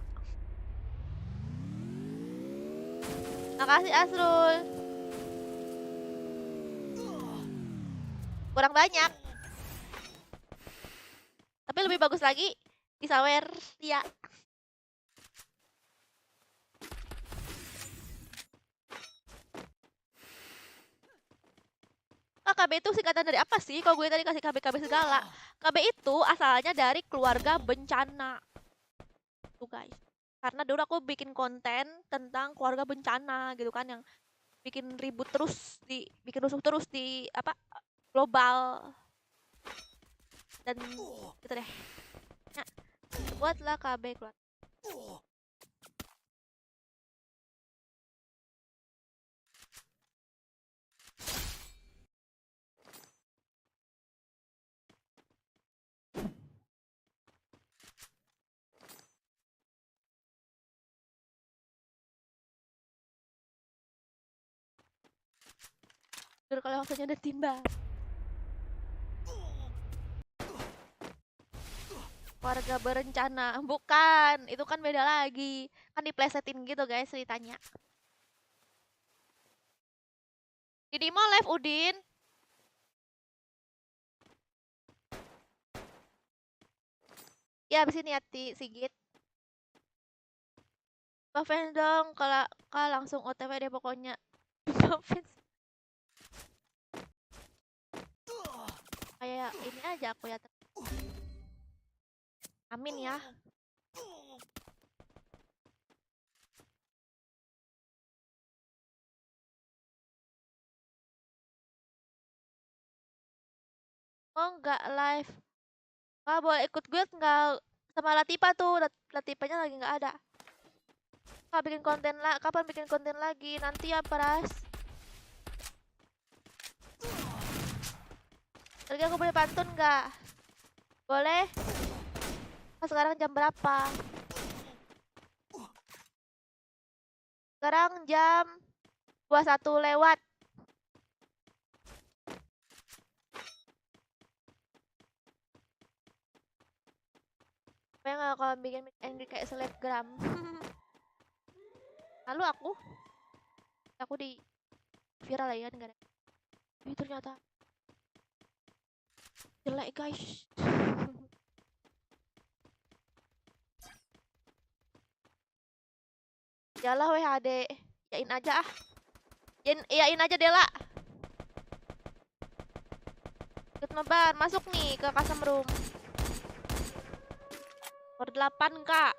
Makasih Asrul. Kurang banyak. Tapi lebih bagus lagi di sawer. Iya. KB itu singkatan dari apa sih? Kalau gue tadi kasih KB segala. KB itu asalnya dari keluarga bencana. Tuh guys. Karena dulu aku bikin konten tentang keluarga bencana gitu kan, yang bikin ribut terus bikin rusuh terus di apa global. Dan gitu deh. Nah, buatlah KB keluar. Dulu kalau waktunya udah timbang. Keluarga berencana. Bukan, itu kan beda lagi. Kan diplesetin gitu guys ceritanya. Ini mau live Udin. Ya abis ini hati Sigit. Maafin dong kalau langsung OTW deh pokoknya. Maafin. Kayak ini aja aku ya. Amin ya. Oh nggak live. Kak boleh ikut guild nggak? Sama Latifa tuh. Latifanya lagi nggak ada. Kak bikin konten lah. Kapan bikin konten lagi? Nanti ya Pras. Lagi aku boleh pantun nggak? Boleh? Sekarang jam berapa? Sekarang jam 21 lewat. Pengen nggak kalau bikin angry kayak selebgram? Lalu aku di viral ya kan, gara ini ternyata jelek guys. Yalah WHD, yain aja ah. Yain aja Dela. nobar. Masuk nih ke custom room. Nomor 8, Kak.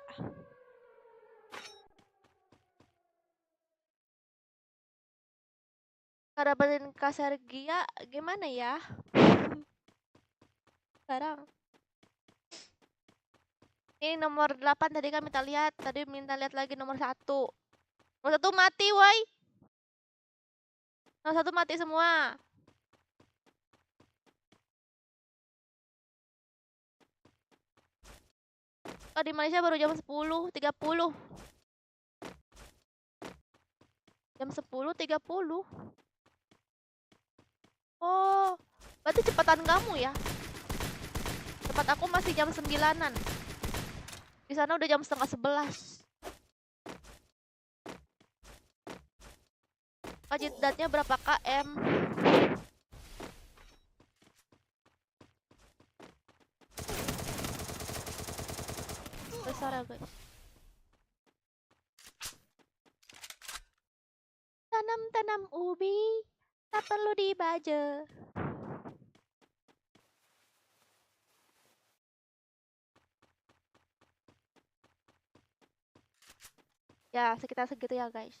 Cara dapetin Kak Sergia gimana ya? Sekarang. Ini nomor 8 tadi kan minta lihat. Tadi minta lihat lagi nomor 1. Nomor 1 mati, woi. Nomor 1 mati semua. Oh, di Malaysia baru jam 10.30. Jam 10.30. Oh, berarti cepatan kamu ya? Cepat aku masih jam 9-an. Di sana udah jam setengah 11. Kajidatnya berapa km? Besar ya guys. Tanam-tanam ubi, tak perlu dibaja. Ya, sekitar segitu ya guys.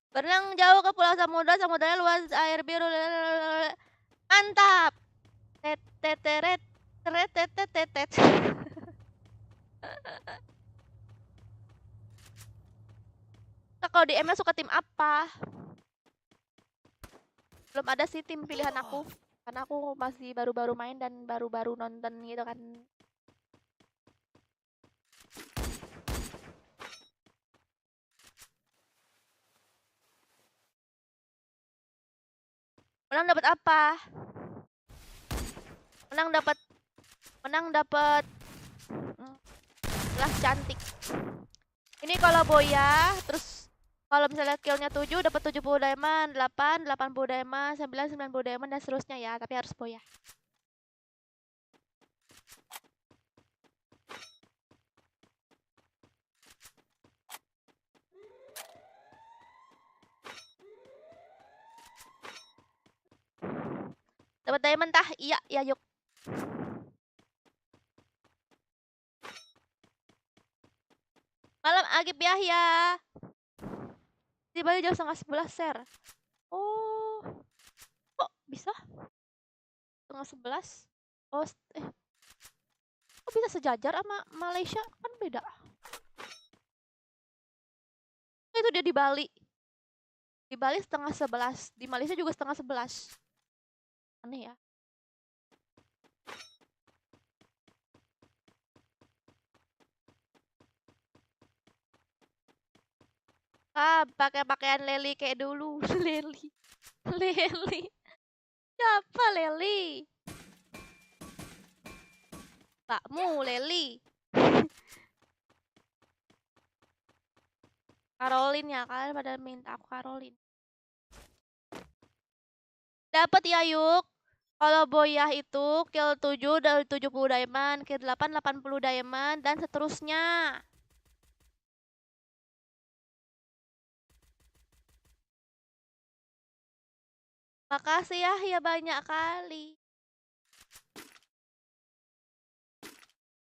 Berenang jauh ke pulau samudra, samudranya luas, air biru. Mantap. Teteteret, tetetetetet. Nah, kalau di ML suka tim apa? Belum ada sih tim pilihan aku. Karena aku masih baru-baru main dan baru-baru nonton gitu kan. Menang dapat apa? Menang dapat gelas cantik. Ini kalau boya, terus kalau misalnya killnya 7 dapat 70 diamond, 8 80 diamond, 9 90 diamond dan seterusnya ya, tapi harus boya. Dapat diamond tah? Iya, ya yuk. Malam Agib Yahya. Di Bali jam setengah 11 share. Oh. Kok bisa? Setengah 11? Oh, kok bisa sejajar sama Malaysia? Kan beda. Itu dia di Bali. Di Bali setengah 11. Di Malaysia juga setengah 11. Aneh ya. Pakai pakaian Leli kayak dulu. Leli. Leli. Siapa Leli? Pakmu Leli. Caroline ya, kalian pada minta aku Caroline. Dapat ya yuk. Kalau boyah itu kill 7 dari 70 diamond, kill 8 80 diamond dan seterusnya. Makasih ya banyak kali.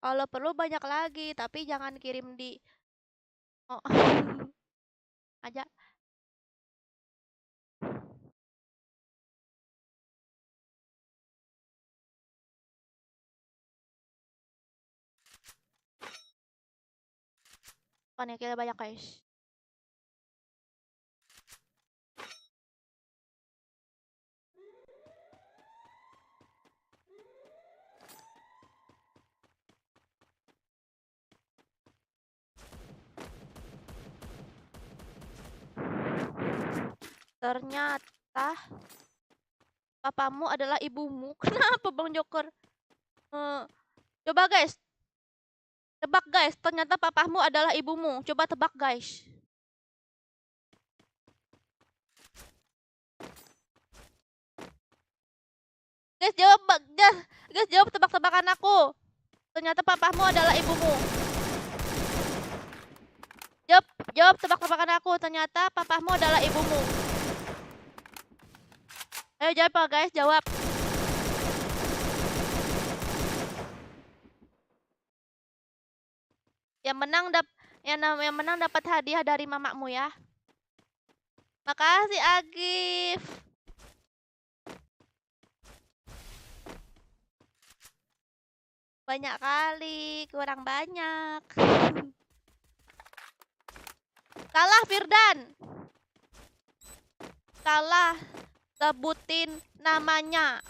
Kalau perlu banyak lagi, tapi jangan kirim di aja. Kan ya kita banyak guys. Ternyata papamu adalah ibumu. Kenapa Bang Joker? Coba guys. Tebak guys, ternyata papamu adalah ibumu. Coba tebak guys. Guys jawab, guys jawab tebak-tebakan aku. Ternyata papamu adalah ibumu. jawab tebak-tebakan aku. Ternyata papamu adalah ibumu. Ayo jawab guys, jawab. Yang menang dapat hadiah dari mamamu ya. Makasih Agif. Banyak kali, kurang banyak. Kalah Firdan. Kalah. Sebutin namanya.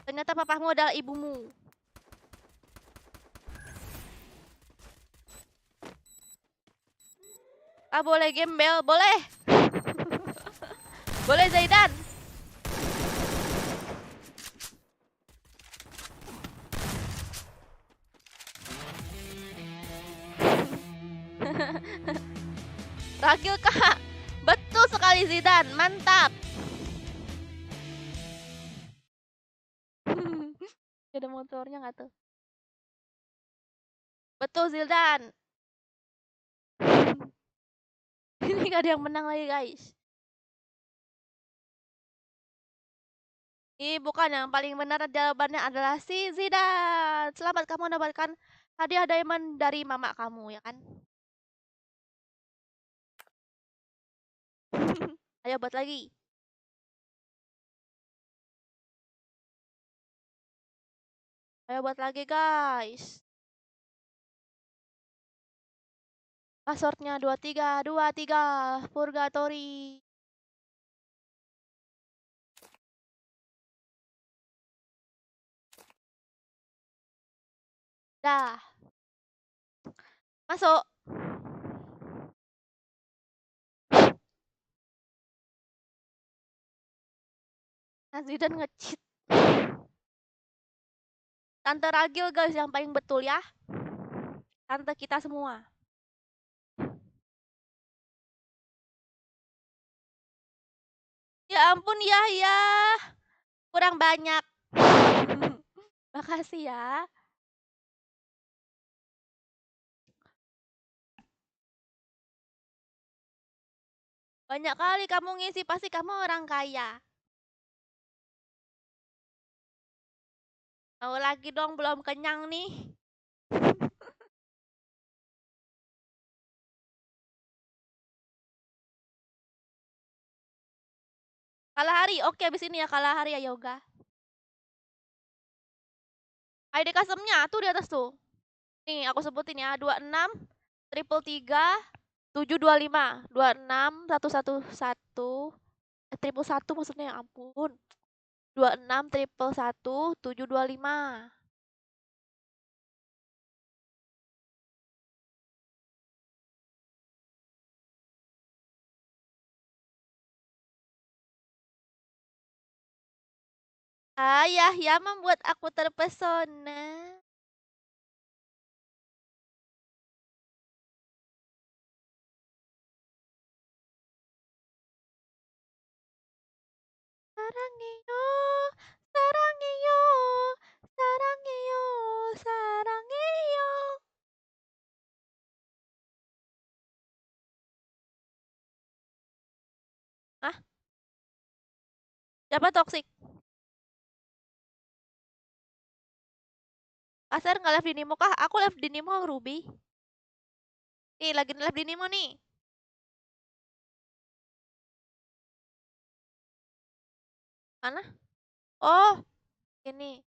Ternyata papamu adalah ibumu. Ah, boleh gembel, boleh. Boleh Zaidan. Ragil kak. Betul sekali Zidane, mantap. Ada motornya nggak tuh? Betul Zidane. Ini gak ada yang menang lagi guys. Ini bukan, yang paling benar jawabannya adalah si Zidane. Selamat, kamu mendapatkan hadiah diamond dari mama kamu ya kan. Ayo buat lagi. Ayo buat lagi guys. Passwordnya 2323 Purgatory. Dah. Masuk. Nah, Zidane nge-cheat. Tante Ragil guys yang paling betul ya. Tante kita semua. Ya ampun ya. Kurang banyak. Makasih ya. Banyak kali kamu ngisi, pasti kamu orang kaya. Mau lagi dong, belum kenyang nih. Kalahari, oke abis ini ya Kalahari ya Yoga. ID customnya tuh di atas tuh. Nih aku sebutin ya, 26 triple 3 725 26 111 triple 1 maksudnya, ya ampun. 26 triple 1 725. Ayah ya membuat aku terpesona. Sarangiyo, sarangiyo, sarangiyo, sarangiyo. Hah? Siapa toxic? Kasar nggak live di Nimo kah? Aku live di Nimo Ruby. Nih, lagi live di Nimo nih. Mana? Oh, ini.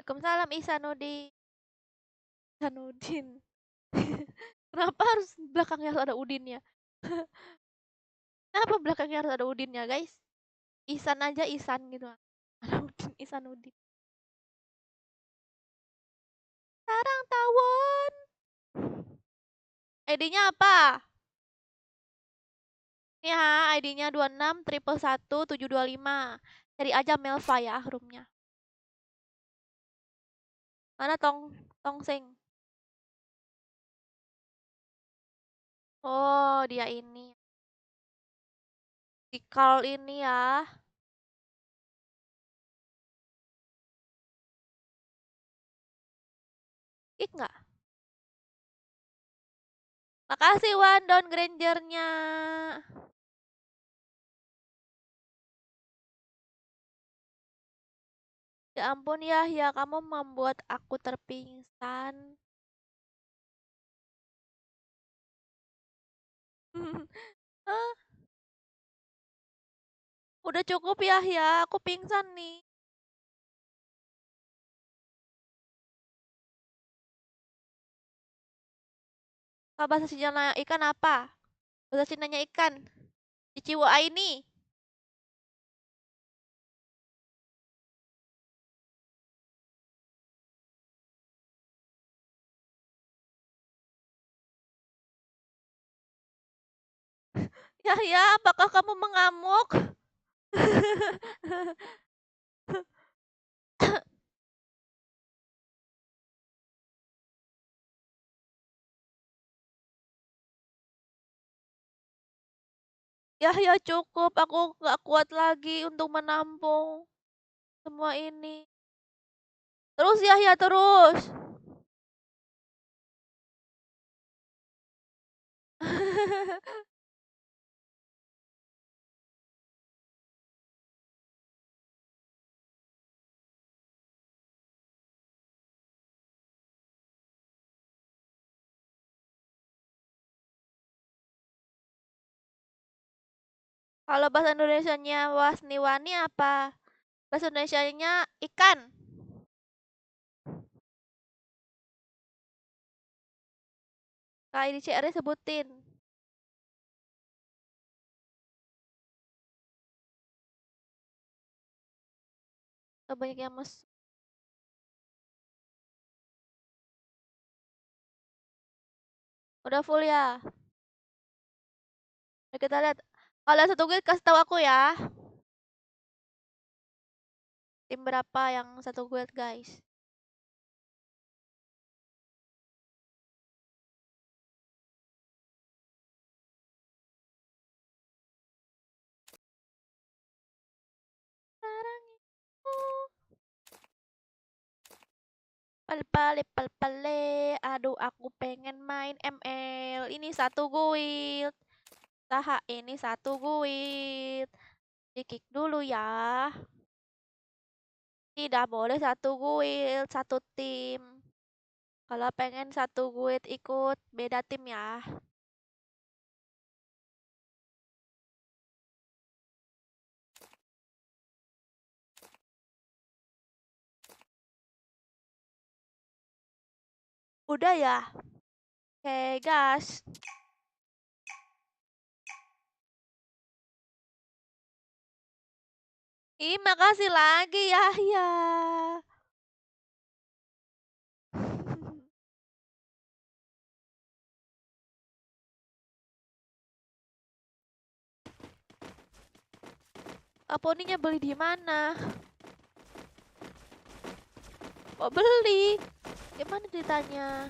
Waalaikumsalam Ihsanuddin. Ihsanuddin. Kenapa harus belakangnya harus ada Udinnya? Kenapa belakangnya harus ada Udinnya, guys? Ihsan aja Ihsan gitu. Ada Udin, Ihsanuddin. Sarang tawon. ID-nya apa? Ya, ID-nya 26 triple 1 725. Cari aja Melva ya roomnya. Mana Tongseng? Oh, dia ini. Di call ini ya. Kick nggak? Makasih Wan Down Grangernya. Ya ampun ya, ya kamu membuat aku terpingsan. Ah, udah cukup ya, ya aku pingsan nih. Bahasa Cina ikan apa? Bahasa Cinanya ikan. Ciciwo ini. Ya, ya, apakah kamu mengamuk? Ya, ya cukup. Aku nggak kuat lagi untuk menampung semua ini. Terus ya, ya terus. Kalau bahasa Indonesianya wasniwani apa? Bahasa Indonesianya ikan. Kayak di CR sebutin. Banyak yang mas. Udah full ya. Mari kita lihat. Kalau satu guild kasih tahu aku ya. Tim berapa yang satu guild guys? Sarangiku. Pale pale pale. Aduh aku pengen main ML. Ini satu guild. Taha ini satu guild. Di kick dulu ya. Tidak boleh satu guild, satu tim. Kalau pengen satu guild ikut beda tim ya. Udah ya. Oke, gas. Ih, makasih lagi ya, ya. Poninya beli di mana? Kok beli? Gimana ceritanya?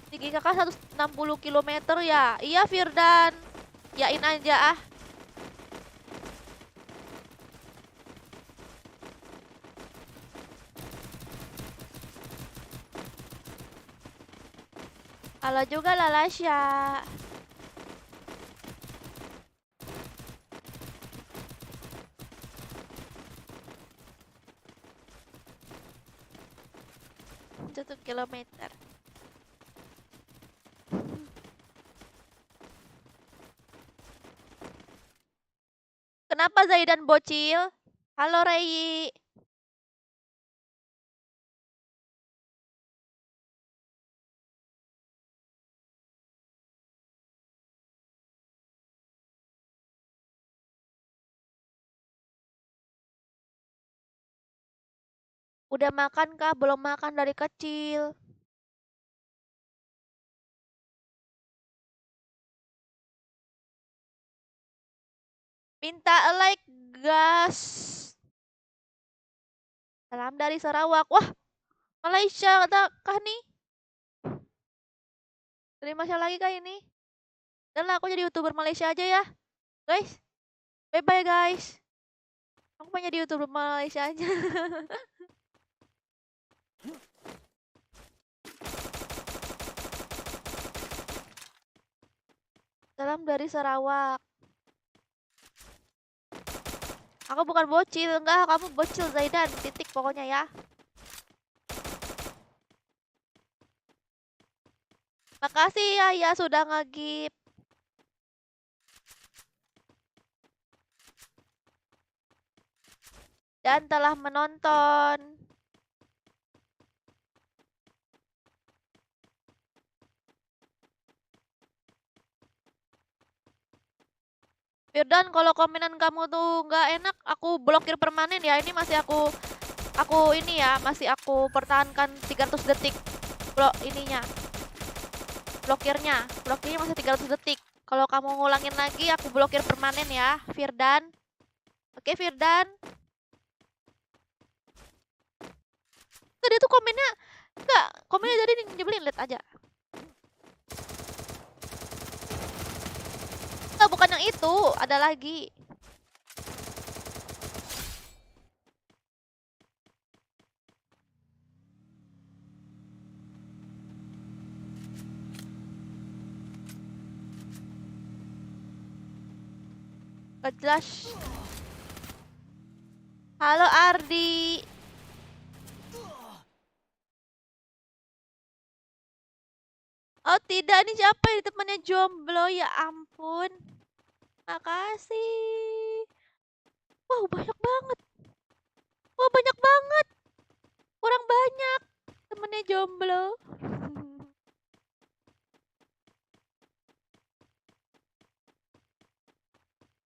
Tinggi kakak 160 km ya? Iya, Firdan. Yain aja ah. Halo juga Lalasya. Satu kilometer. Kenapa Zaidan bocil? Halo Rai. Udah makan kah? Belum makan dari kecil. Minta like, gas. Salam dari Sarawak. Wah, Malaysia kah nih? Dari Malaysia lagi kah ini? Dan lah aku jadi YouTuber Malaysia aja ya. Guys, bye-bye guys. Aku pengen jadi YouTuber Malaysia aja. Salam dari Sarawak. Aku bukan bocil, enggak, kamu bocil Zaidan. Titik pokoknya ya. Makasih ya, ya sudah ngegip dan telah menonton. Firdan, kalau komenan kamu tuh nggak enak, aku blokir permanen ya. Ini masih aku ini ya, masih aku pertahankan 300 detik. Ininya, blokirnya masih 300 detik. Kalau kamu ngulangin lagi, aku blokir permanen ya, Firdan. Oke, Firdan. Tadi tuh komennya enggak, komennya jadi nyebelin, lihat aja. Enggak, bukan yang itu, ada lagi. Gak jelas. Halo Ardi. Oh tidak, ini siapa ini temannya jomblo, ya ampun. Makasih. Wow, banyak banget. Wah, banyak banget. Kurang banyak. Temennya jomblo.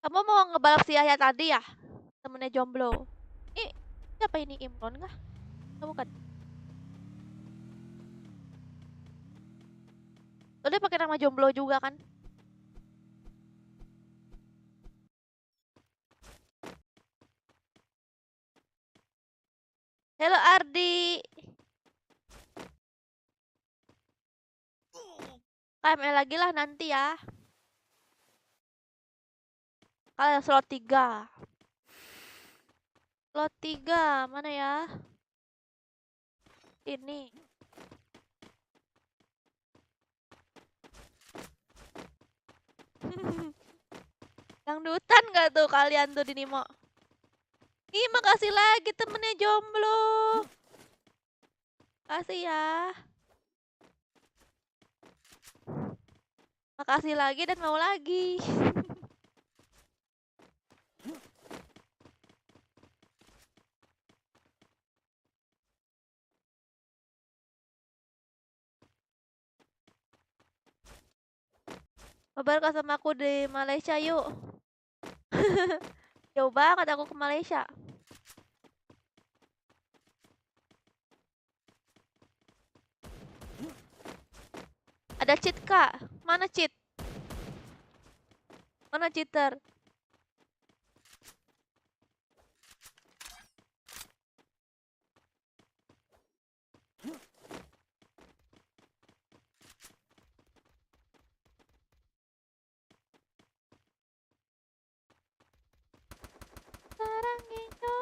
Kamu mau ngebalap si Yahya tadi ya? Temennya jomblo. Ih, siapa ini, Imron kah? Oh, bukan. Oh, dia pakai nama jomblo juga kan? Halo Ardi. KML lagi lah nanti ya. Kalian slot 3. Slot 3 mana ya? Ini. Dangdutan gak tuh kalian tuh di Nimo? Ih, makasih lagi temennya jomblo. Makasih ya. Makasih lagi dan mau lagi. Kabar sama aku di Malaysia yuk. Jauh banget aku ke Malaysia. Ada cheat kak? Mana cheat? Mana cheater? Sarang iyo,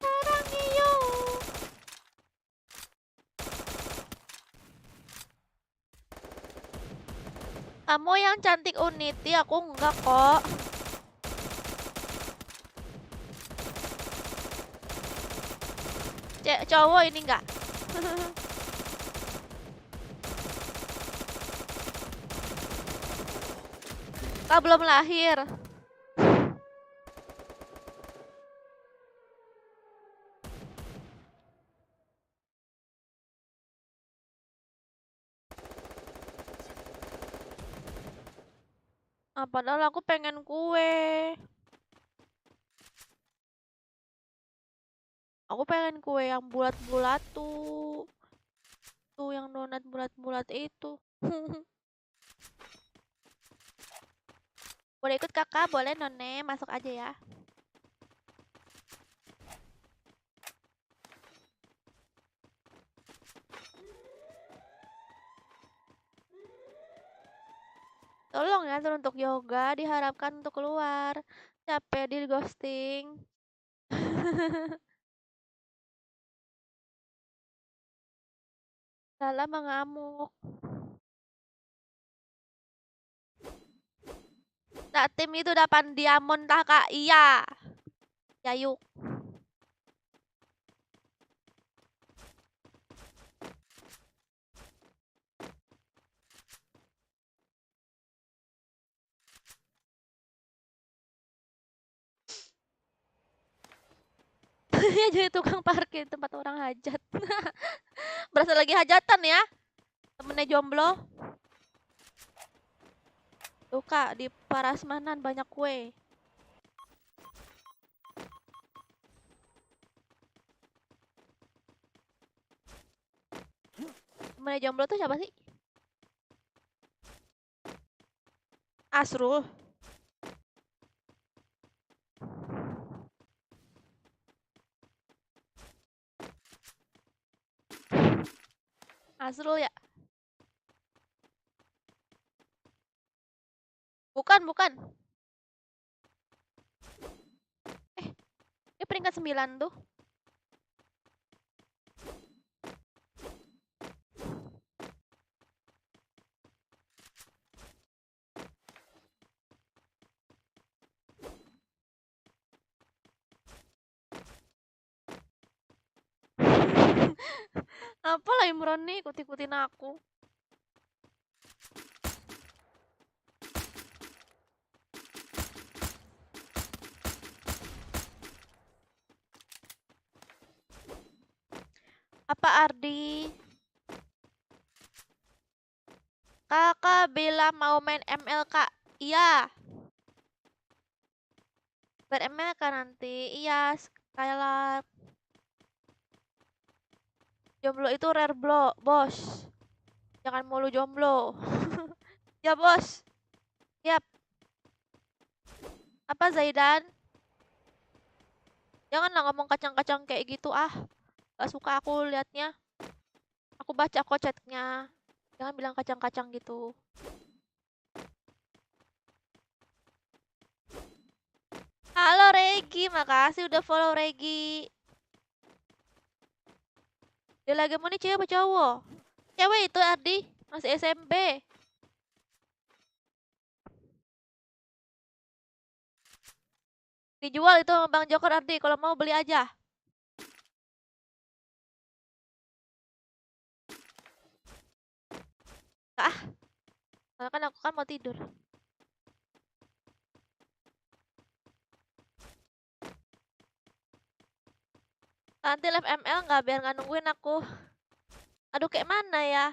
sarang iyo. Kamu yang cantik Unity, aku enggak kok. Cowok ini enggak. Kak belum lahir. Ah, padahal aku pengen kue. Aku pengen kue yang bulat-bulat tuh. Tuh yang donat bulat-bulat itu. Boleh ikut kakak? Boleh none, masuk aja ya. Tolong ya, untuk yoga diharapkan untuk keluar. Capek di ghosting. Lala mengamuk. Tak tim itu dapat diamond tak kak? Iya. Ya yuk. Ya jadi tukang parkir tempat orang hajat. Berasa lagi hajatan ya. Temennya jomblo. Tuh kak, di Parasmanan banyak kue. Temennya jomblo tuh siapa sih? Asrul. Asrul ya? Bukan, bukan. Dia peringkat 9 tuh. Apa lah Imron nih ikut-ikutin aku. Apa Ardi? Kakak bilang mau main ML kak. Iya. Ber-ML kan nanti. Iya, Skylar. Jomblo itu rare bos. Jangan mulu jomblo. Ya bos. Yap. Apa Zaidan? Janganlah ngomong kacang-kacang kayak gitu ah. Gak suka aku liatnya. Aku baca kok chatnya. Jangan bilang kacang-kacang gitu. Halo Regi, makasih udah follow Regi. Dia lagi mau nih cewek apa cowok? Cewek itu Ardi, masih SMP. Dijual itu sama Bang Joker Ardi, kalau mau beli aja. Ah, kan aku kan mau tidur. Nanti live ML nggak biar nggak nungguin aku. Aduh kayak mana ya?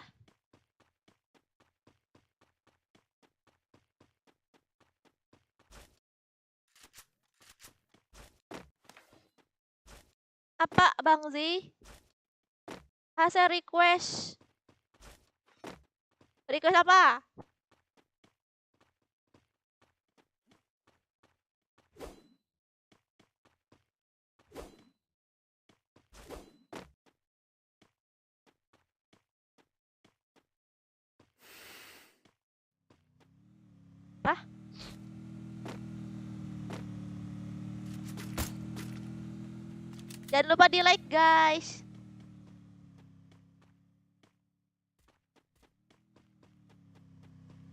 Apa Bang Zi? Hasil request. Request apa? Apa? Jangan lupa di like guys.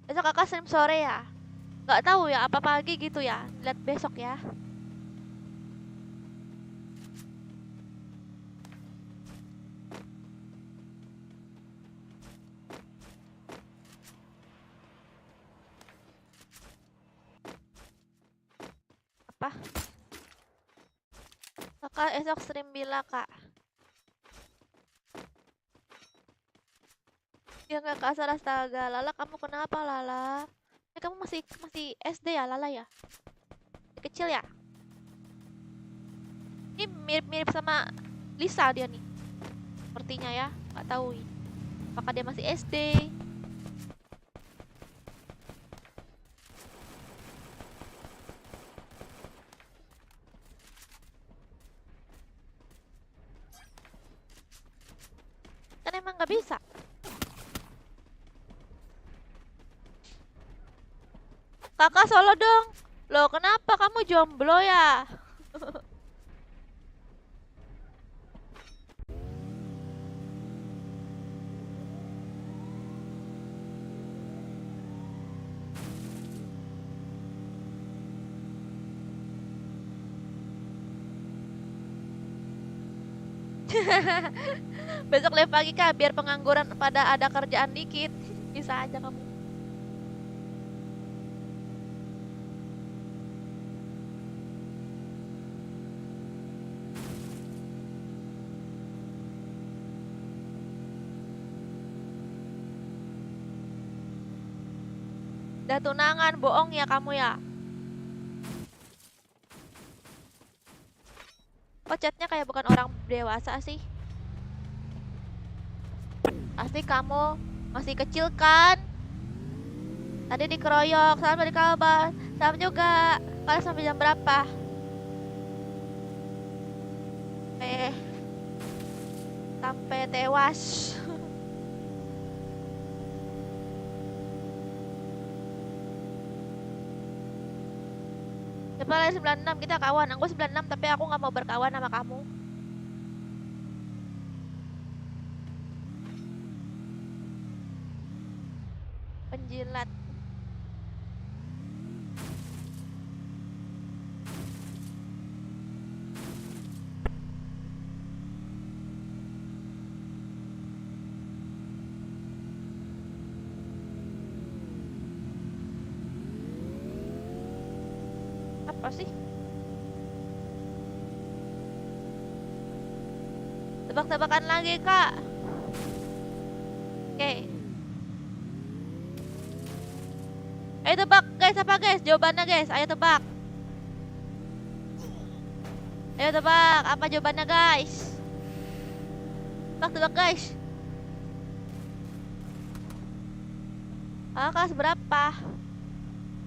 Besok kakak stream sore ya? Nggak tahu ya, apa pagi gitu ya? Lihat besok ya. Apa? Kakak esok stream bila kak? Ya nggak kasar astaga. Lala kamu kenapa Lala? Kamu masih SD ya Lala ya? Masih kecil ya? Ini mirip-mirip sama Lisa dia nih. Sepertinya ya, nggak tahu. Apakah dia masih SD? Kan emang nggak bisa. Kakak solo dong. Loh kenapa kamu jomblo ya? Besok live pagi Kak, biar pengangguran pada ada kerjaan dikit. Bisa aja kamu. Udah tunangan, bohong ya kamu ya. Kok chatnya kayak bukan orang dewasa sih? Pasti kamu masih kecil kan? Tadi dikeroyok, salam dari kabar. Salam juga. Kalian sampai jam berapa? Sampai tewas. Coba lah 96, kita kawan. Aku 96 tapi aku nggak mau berkawan sama kamu. Penjilat. Apa sih? Tebak-tebakan lagi, Kak. Oke. Ayo tebak, guys. Apa, guys? Jawabannya, guys. Ayo tebak. Ayo tebak. Apa jawabannya, guys? Tebak-tebak, guys. Kelas berapa?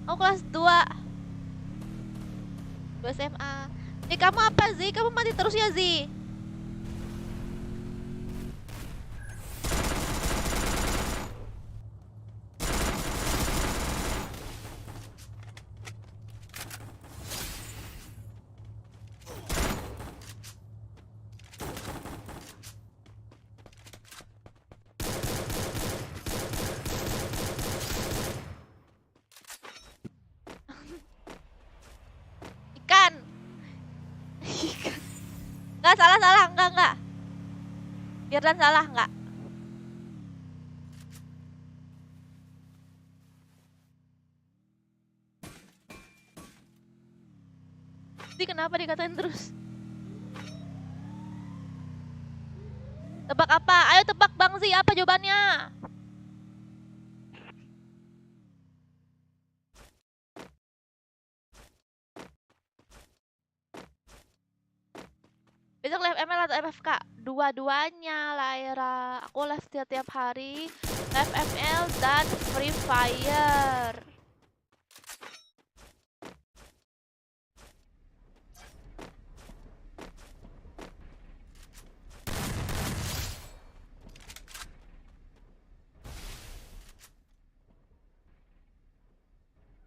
Oh, kelas 2. 2 SMA. Kamu apa, Zi? Kamu mati terus ya, Zi? Ikan. Ikan. Nggak, salah. Enggak. Firdan salah, enggak. Zi, kenapa dikatain terus? Tebak apa? Ayo tebak, Bang Zi. Apa jawabannya? Besok live ML atau FFK? Dua-duanya, Laira. Aku live setiap hari. Live ML dan Free Fire.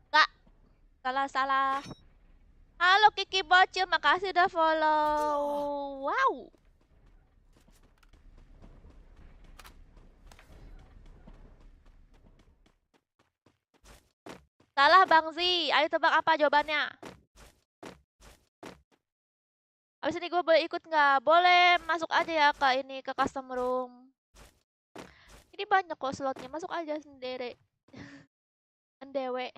Kak, salah. Halo Kiki Bocil, makasih udah follow. Wow. Salah Bang Zi. Ayo tebak apa jawabannya? Abis ini gue boleh ikut nggak? Boleh, masuk aja ya ke ini, ke custom room. Ini banyak kok slotnya, masuk aja sendiri. Ndewe.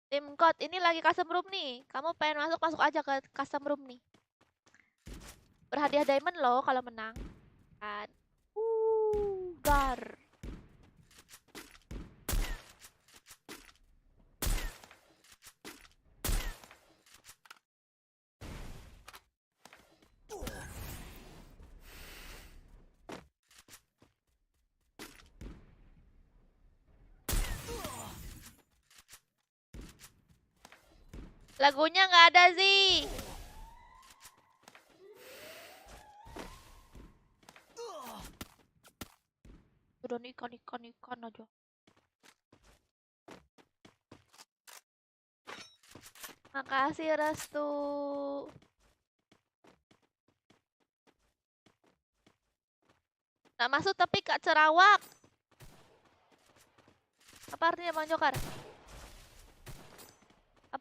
Tim code, ini lagi custom room nih. Kamu pengen masuk aja ke custom room nih. Berhadiah diamond loh kalau menang. Kan. Gar. Lagunya nggak ada sih. Udah ikan aja. Makasih Restu. Nah masuk tapi Kak Cerawak. Apa artinya Bang Jokar?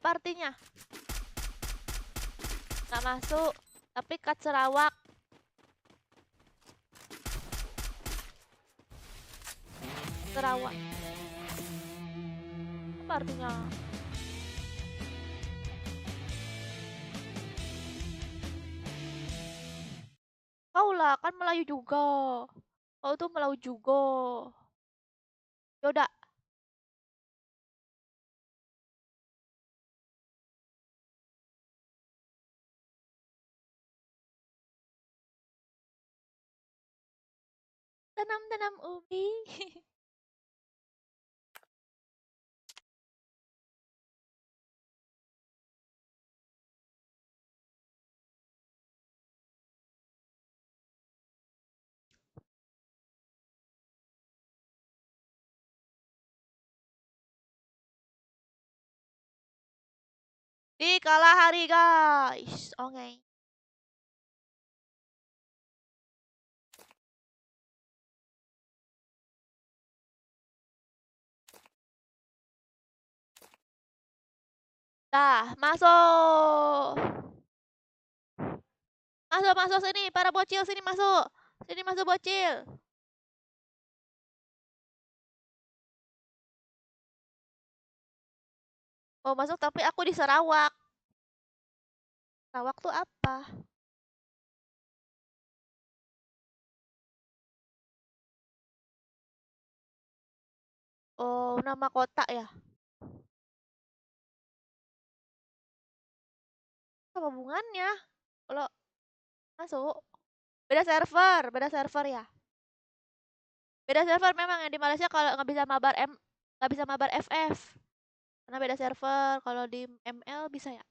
Apa artinya? Nggak masuk. Tapi kat Sarawak. Sarawak. Apa artinya? Kau lah, kan Melayu juga. Kau tuh Melayu juga. Yaudah, tanam-tanam ubi. Di kalah hari, guys. Oke. Dah, masuk. Masuk, masuk sini. Para bocil sini masuk. Sini masuk bocil. Mau masuk tapi aku di Sarawak. Sarawak tuh apa? Oh, nama kota ya? Apa hubungannya? Kalau masuk. Beda server ya. Beda server memang yang di Malaysia kalau nggak bisa mabar FF. Karena beda server. Kalau di ML bisa ya.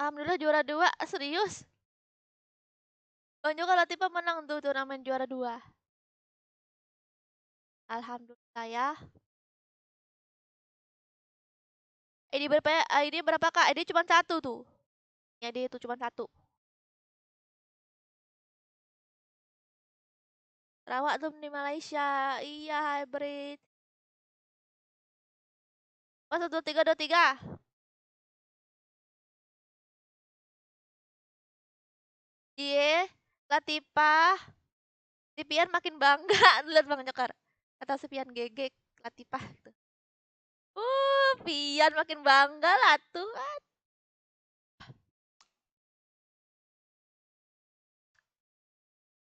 Alhamdulillah juara 2, serius. Bang kalau tipe menang tuh turnamen juara 2. Alhamdulillah ya. ID berapa kak? ID cuma satu tuh. ID itu cuma satu. Sarawak tuh di Malaysia. Iya hybrid. Masuk 2323. Iya. Latifah. Si Pian makin bangga. Lihat Bang Jokar. Kata si Pian GG. Latifah gitu. Pian makin bangga lah tuh.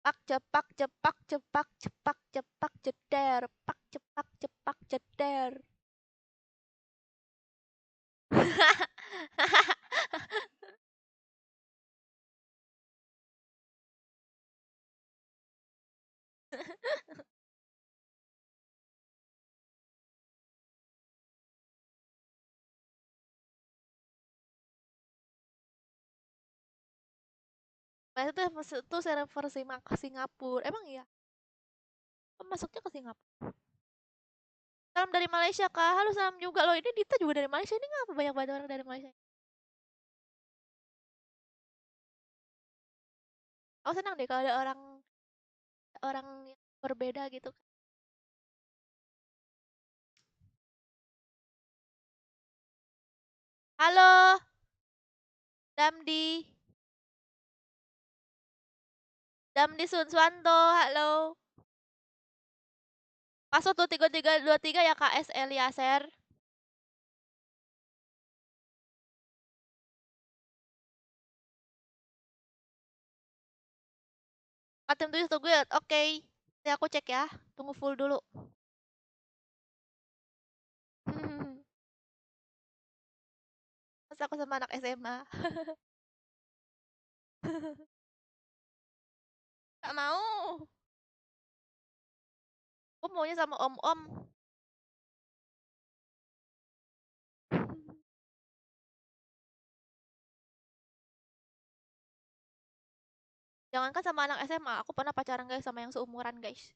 Pak cepak cepak cepak cepak cepak jeder. Pak cepak cepak jeder. Nah, itu tuh server Singapura. Emang iya? Kok masuknya ke Singapura? Salam dari Malaysia, Kak. Halo, salam juga loh. Ini Dita juga dari Malaysia. Ini ngapa banyak banget orang dari Malaysia? Aku senang deh kalau ada orang orang yang berbeda gitu. Halo, Damdi. Damdi Sunswanto. Halo. Masuk tuh 3323 ya, KS Eliaser. Tim 7 tuh gue. Oke. Nanti aku cek ya. Tunggu full dulu. Masa aku sama anak SMA. Gak mau. Aku maunya sama om-om. Jangankan sama anak SMA, aku pernah pacaran guys sama yang seumuran guys.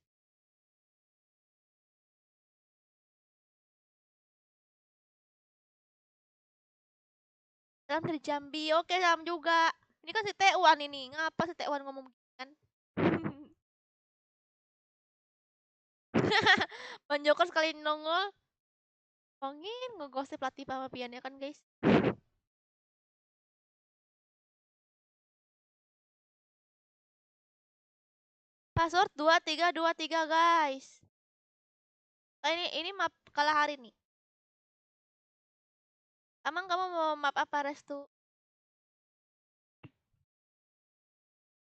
Salam dari Jambi, oke salam juga. Ini kan si Tewan ini, ngapa si Tewan ngomong begini kan? Bang Joker sekali nongol, ngomongin ngegosip Latifah sama Pian ya kan guys. Password 2323 guys. Ini map kalah hari nih. Emang kamu mau map apa Restu?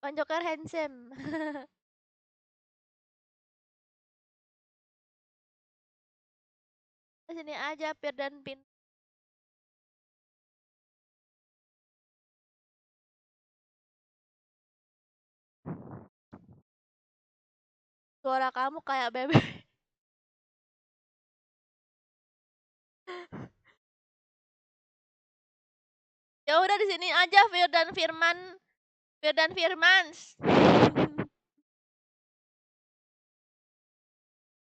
Bang Joker handsome. Sini aja Pir dan Pin. Suara kamu kayak bebek. Ya udah di sini aja Fir dan Firman. Fir dan Firmans.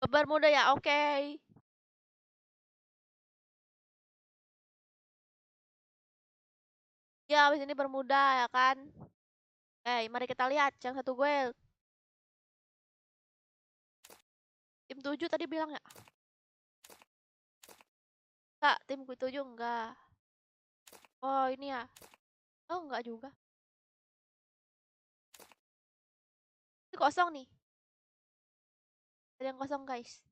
Bermuda ya, oke. Okay. Ya, abis ini bermuda ya kan. Mari kita lihat yang satu gue. Tim 7 tadi bilang ya? Enggak, tim 7 enggak. Oh, ini ya. Oh, enggak juga. Ini kosong nih. Ada yang kosong, guys.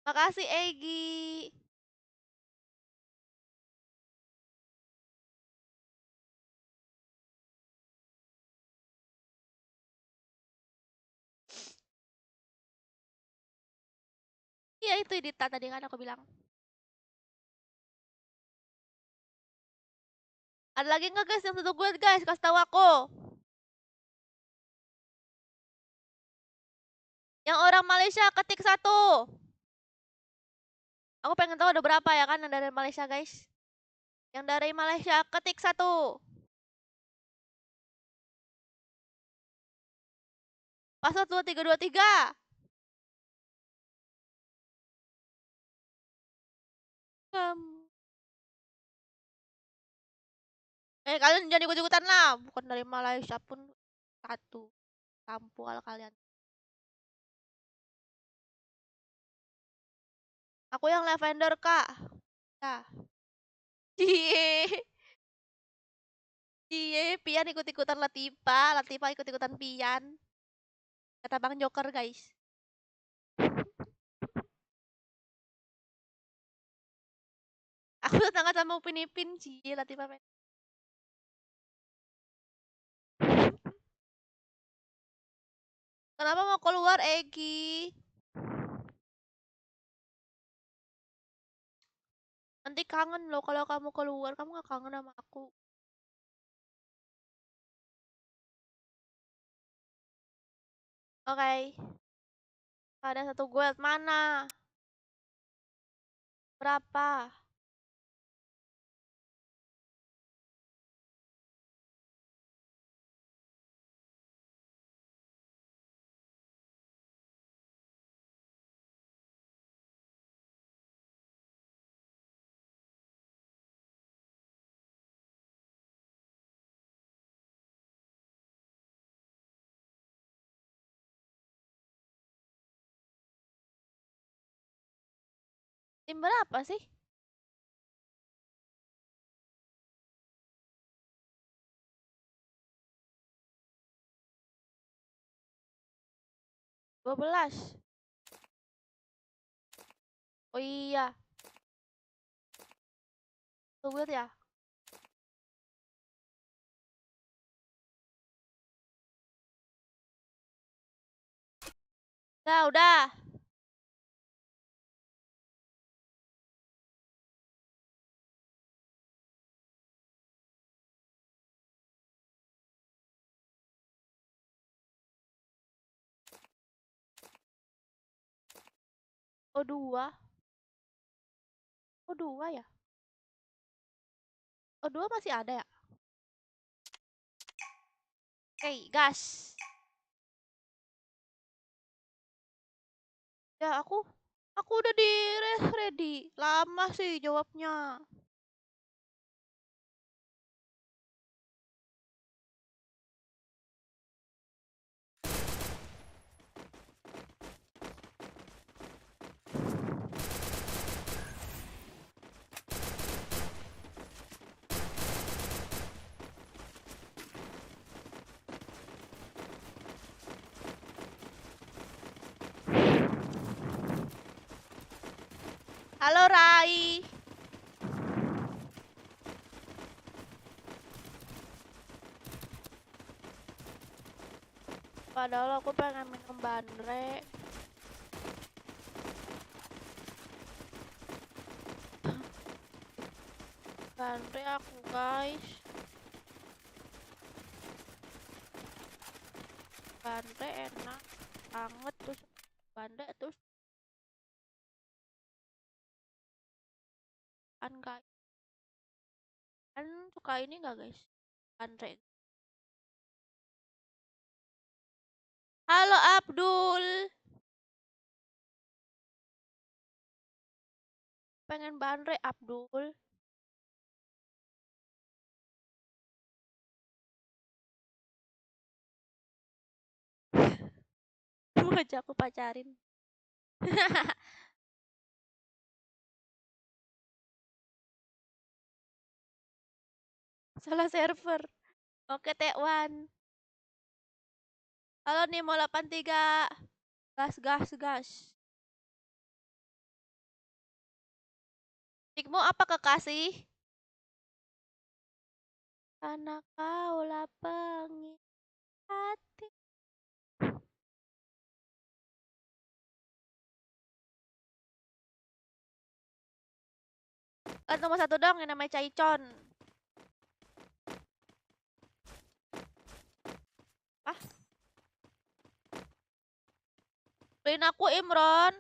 Makasih, Egi. Iya, itu Dita tadi kan aku bilang. Ada lagi nggak guys yang satu gue guys? Kasih tahu aku. Yang orang Malaysia ketik satu. Aku pengen tahu ada berapa ya kan yang dari Malaysia guys. Yang dari Malaysia ketik satu. Password 2323. Kalian jangan ikut-ikutan lah. Bukan dari Malaysia pun satu. Tampol kalian. Aku yang lavender kak. Ya. Cie. Cie. Pian ikut-ikutan Latifa. Latifa ikut-ikutan Pian. Kata Bang Joker guys. Aku tetangga sama Upin Ipin. Cie Latifa. Kenapa mau keluar Egi? Nanti kangen loh kalau kamu keluar. Kamu gak kangen sama aku. Oke. Okay. Ada satu guild mana? Berapa? Tim berapa sih? Dua belas. Oh iya. Tunggu ya. Udah. Oh dua. Oh dua ya? Oh dua masih ada ya? Oke, okay, gas. Ya aku udah di ready. Lama sih jawabnya. Halo Rai. Padahal aku pengen minum bandrek. Bandrek aku guys. Bandrek enak banget terus bandrek terus kan guys. Kan suka ini nggak guys? Bandrek. Halo Abdul. Pengen bandrek Abdul. Mau ajak aku pacarin. Salah server. Oke, T1. Halo Nemo 83. Gas, gas, gas. Nikmu apa kekasih? Karena kaulah hati. Kan nomor satu dong yang namanya Caicon. Ah, beliin aku Imron.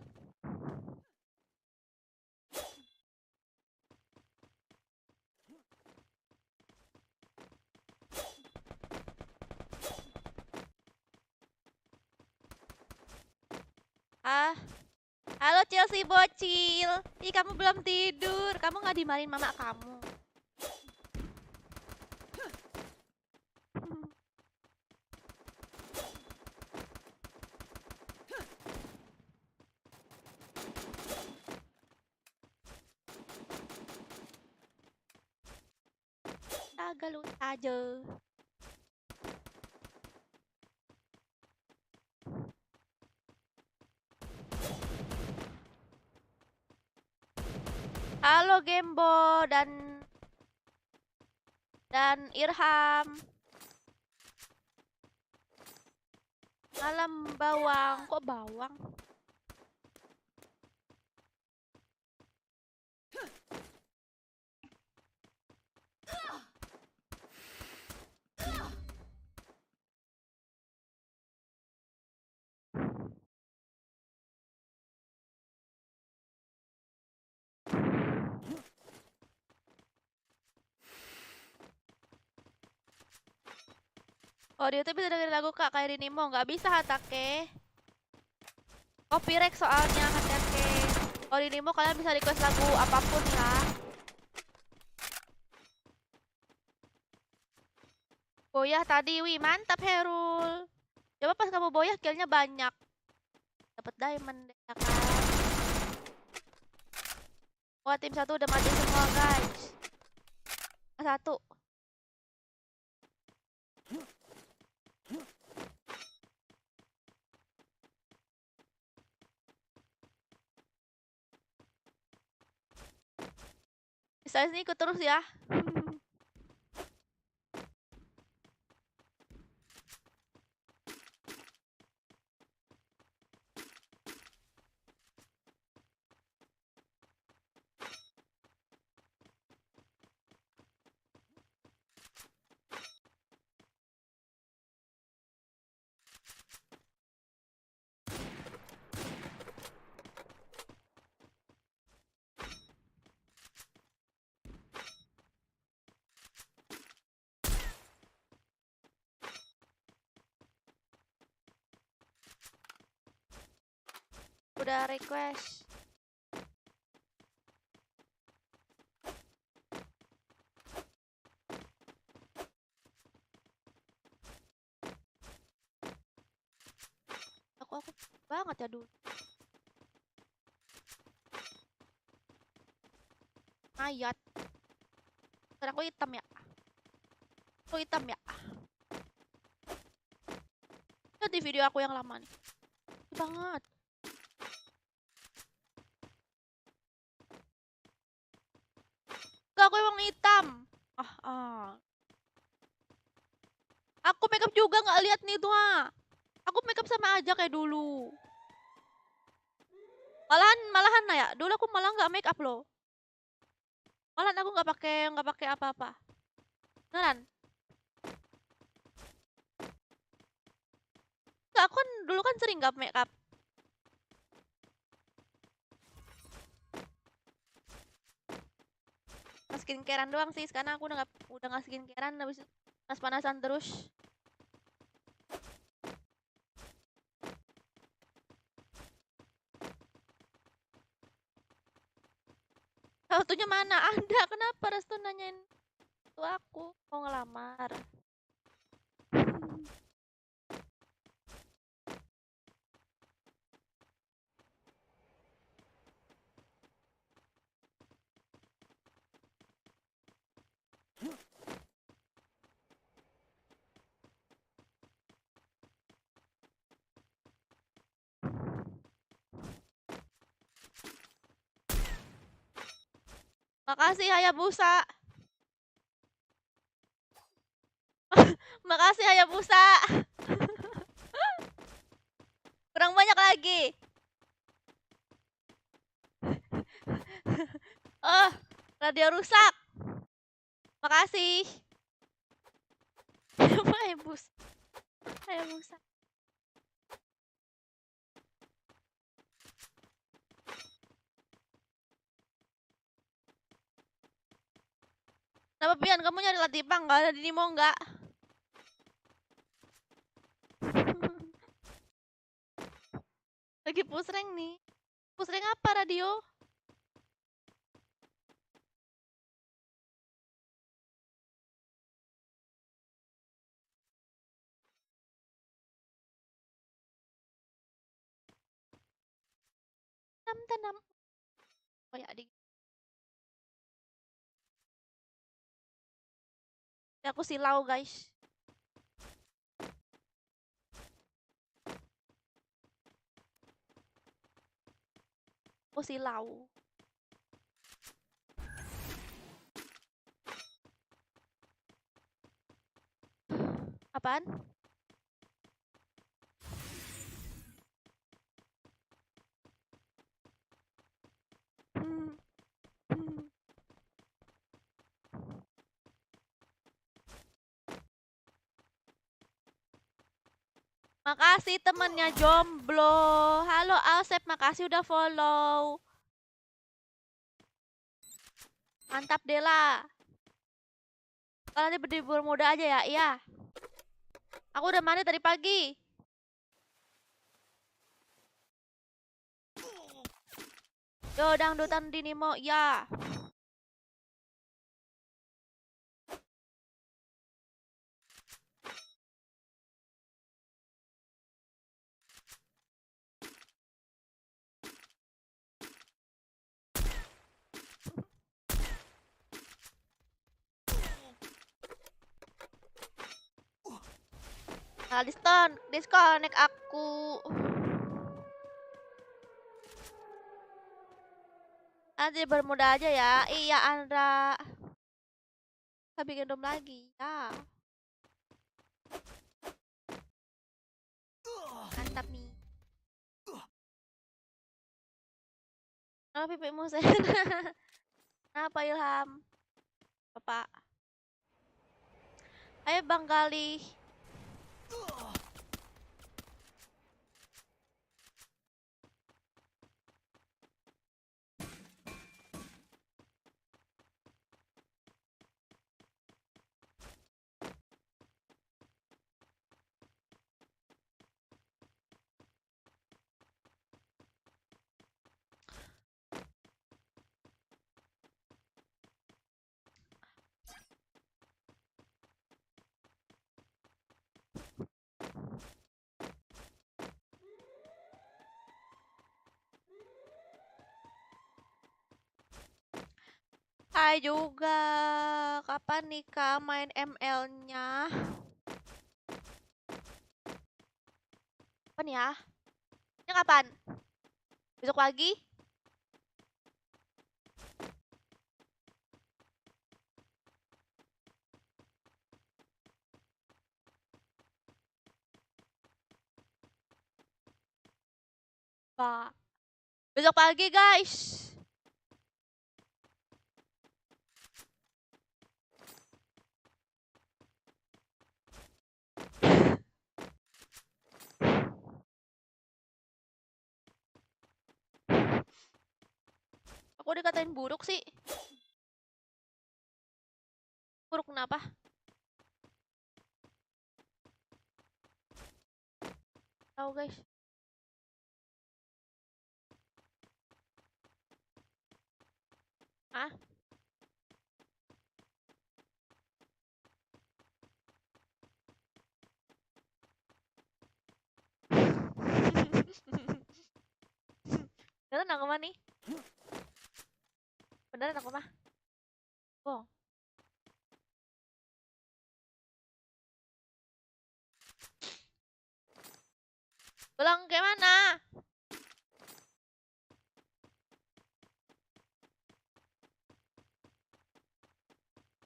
Ah, halo Chelsea bocil. Ih, kamu belum tidur. Kamu nggak dimarahin mama kamu. Tagalut aja. Halo Gembo dan Irham. Malam bawang. Kok bawang? Oh, dia tuh bisa dengerin lagu Kak kayak Nemo. Nggak bisa Hatake. Copyright soalnya Hatake. Kalau di Nemo kalian bisa request lagu apapun ya. Boyah tadi, wih mantap Herul. Coba pas kamu boyah killnya banyak. Dapat diamond deh ya kan. Wah, tim satu udah mati semua guys. Satu. Saya sini ikut terus ya. Udah request. Aku banget ya dulu. Ayat. Karena aku hitam ya. Aku hitam ya. Lihat di video aku yang lama nih. Banget. juga nggak lihat nih tuh. Aku makeup sama aja kayak dulu. Malahan ya. Dulu aku malah nggak makeup loh. Malahan aku nggak pakai apa-apa. Beneran. Nggak, aku kan dulu kan sering nggak makeup. Skincarean doang sih. Sekarang aku udah nggak skincarean, habis panas-panasan terus. Restunya mana? Ada. Kenapa Restu nanyain tuh aku mau ngelamar? Makasih Hayabusa. Makasih Hayabusa. Kurang banyak lagi. Oh, radio rusak. Makasih. Hayabusa. Hayabusa. Kenapa Pian? Kamu nyari Latifah nggak? Ada di Nimo nggak? Lagi push rank nih. Push rank apa radio? Tanam. Oh ya, adik. Ya, aku silau guys. Aku silau. Apaan? Makasih temennya jomblo. Halo Alsep, makasih udah follow. Mantap Dela. Kalian berdibur muda aja ya? Iya. Aku udah mandi tadi pagi. Yo, dangdutan di Nimo, ya. Nah, disconnect aku. Nanti bermuda aja ya. Iya, Andra. Kita bikin room lagi. Ya. Mantap nih. Oh, pipimu sen. Kenapa Ilham? Bapak. Ayo Bang Galih. Hai juga. Kapan nikah main ML-nya? Kapan ya? Ini kapan? Besok pagi? Pak. Besok pagi, guys. Aku dikatain buruk sih. Buruk kenapa? Tahu, guys. Ah? Beneran aku mah nih. Beneran aku mah. Bohong. Pulang ke mana?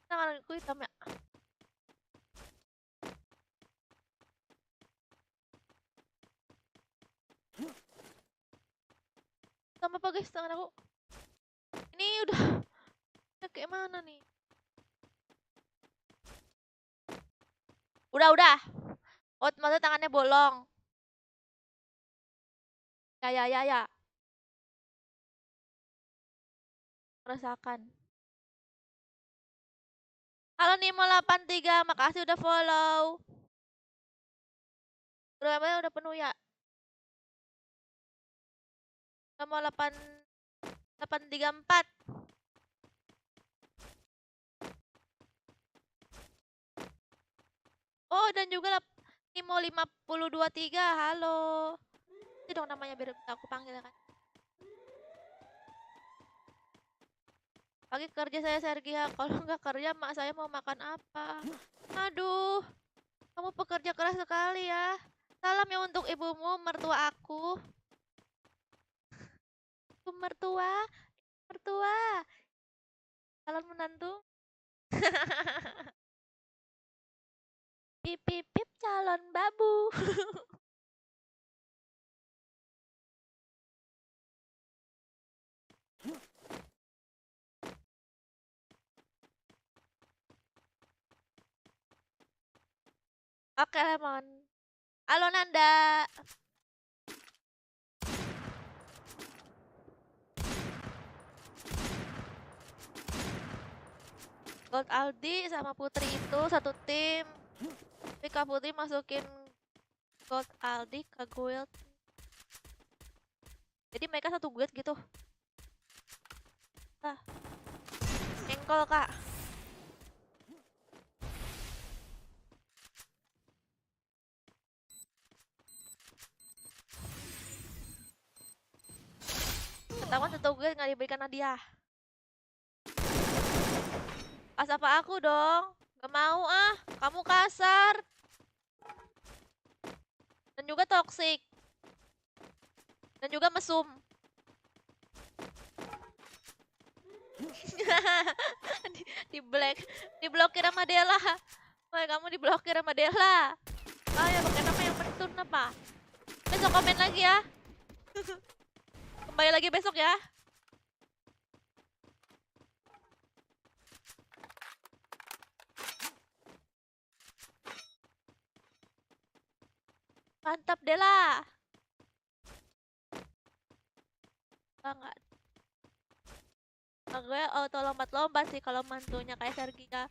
Tangan aku hitam ya. Sama apa guys tangan aku? Ini udah kayak mana nih? Udah. Oh, maksudnya tangannya bolong. Ya. Merasakan. Halo Nimo83, makasih udah follow. Udah penuh ya? Udah mau 834. Oh, dan juga Nimo 5023. Halo. Itu dong namanya biar aku panggil kan. Pagi kerja saya Sergia, kalau nggak kerja mak saya mau makan apa? Aduh, kamu pekerja keras sekali ya. Salam ya untuk ibumu, mertua aku. Mertua, mertua. Calon menantu. Pip pip pip calon babu. Oke, Lemon. Halo Nanda. Gold Aldi sama Putri itu satu tim. Tapi Kak Putri masukin Gold Aldi ke guild. Jadi mereka satu guild gitu. Ah, engkol Kak. Ketahuan satu guild nggak diberikan hadiah. Pas apa aku dong? Gak mau ah, kamu kasar. Dan juga toxic. Dan juga mesum. di blokir sama Dela. Woi, kamu diblokir sama Dela. Ya pakai nama yang pentun apa? Besok komen lagi ya. Kembali lagi besok ya. Mantap Dela. Enggak. Gue auto lompat-lompat sih kalau mantunya kayak Sergika.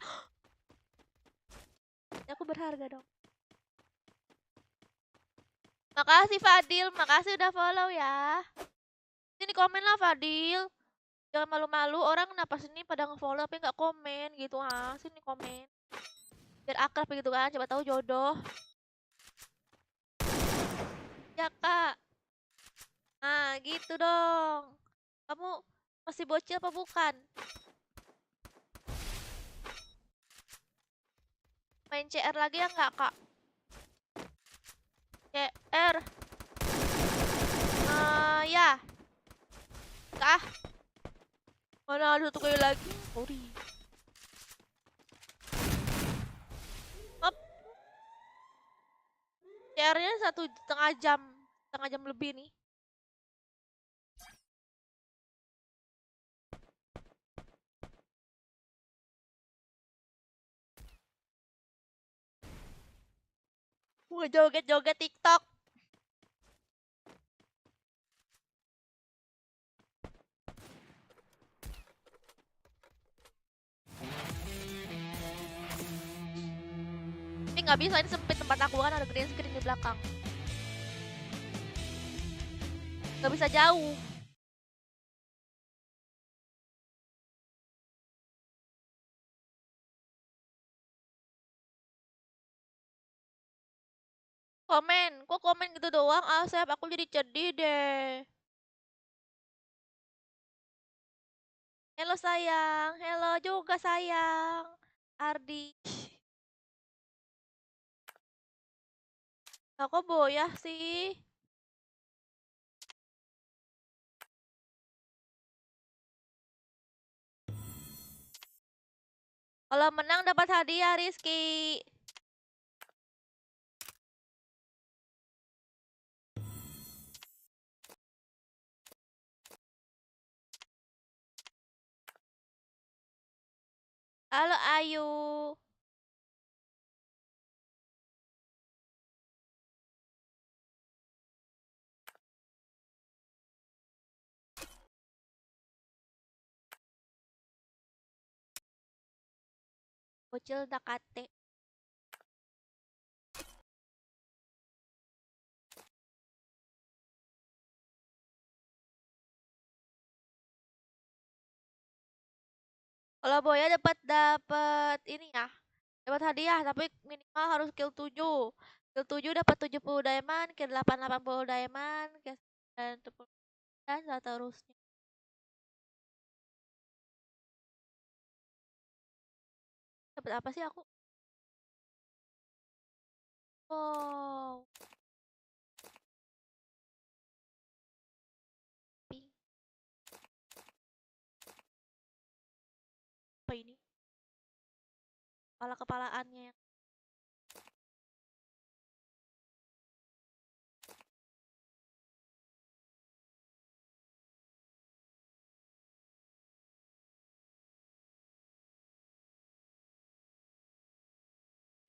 Aku berharga dong. Makasih Fadil, makasih udah follow ya. Sini komen lah Fadil. Jangan malu-malu, orang kenapa sini pada nge-follow tapi nggak komen gitu ah. Sini komen. Biar akrab gitu kan, coba tahu jodoh. Ya Kak. Nah, gitu dong. Kamu masih bocil apa bukan? Main CR lagi ya nggak Kak? CR. Ya. Kah? Mana ada satu kali lagi? Sorry. Up. CR-nya 1,5 jam. Setengah jam lebih nih. Mau joget-joget TikTok. Ini nggak bisa, ini sempit tempat aku kan ada green screen di belakang. Nggak bisa jauh. Komen, kok komen gitu doang, Asep? Aku jadi sedih deh. Halo sayang, halo juga sayang. Ardi. Lah kok boyah sih? Kalau menang dapat hadiah, Rizky. Halo Ayu. Bocil Dakate. Kalau Boya dapat dapat ini ya, dapat hadiah tapi minimal harus kill 7. Kill 7 dapat 70 diamond, kill 8 80 diamond, kill 90 dan seterusnya. Dapat apa sih aku? Wow. Pi- Apa ini? Kepala-kepalaannya yang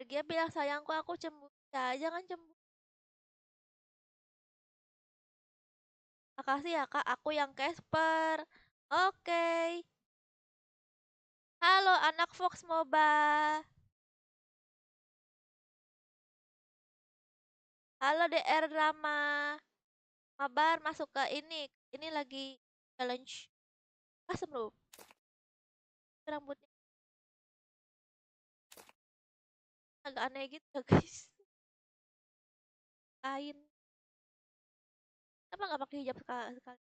dia bilang sayangku aku cemburu. Ya, jangan cemburu. Makasih ya Kak, aku yang Casper. Oke. Halo anak Fox Moba. Halo DR Drama. Mabar masuk ke ini. Ini lagi challenge. Asem loh. Rambutnya agak aneh gitu ya guys. Kain. Kenapa nggak pakai hijab sekali, sekali?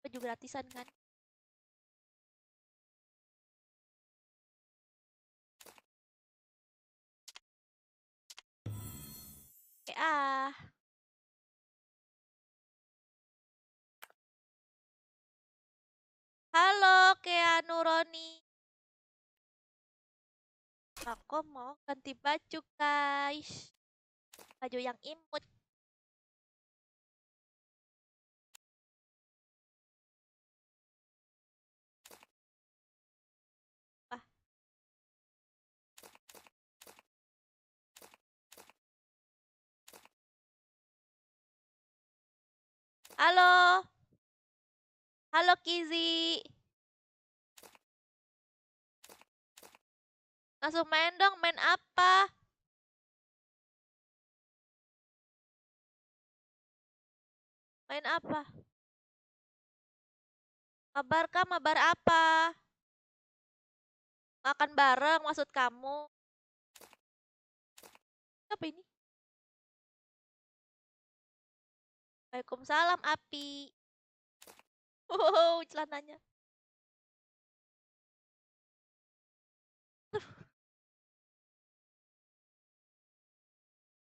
Baju gratisan kan? Oke ah. Halo Keanu Roni. Aku mau ganti baju guys. Baju yang imut. Ah, halo. Halo Kizi. Langsung main dong, main apa? Main apa? Mabar kah? Mabar apa? Makan bareng maksud kamu? Apa ini? Waalaikumsalam Api. Wow, celananya.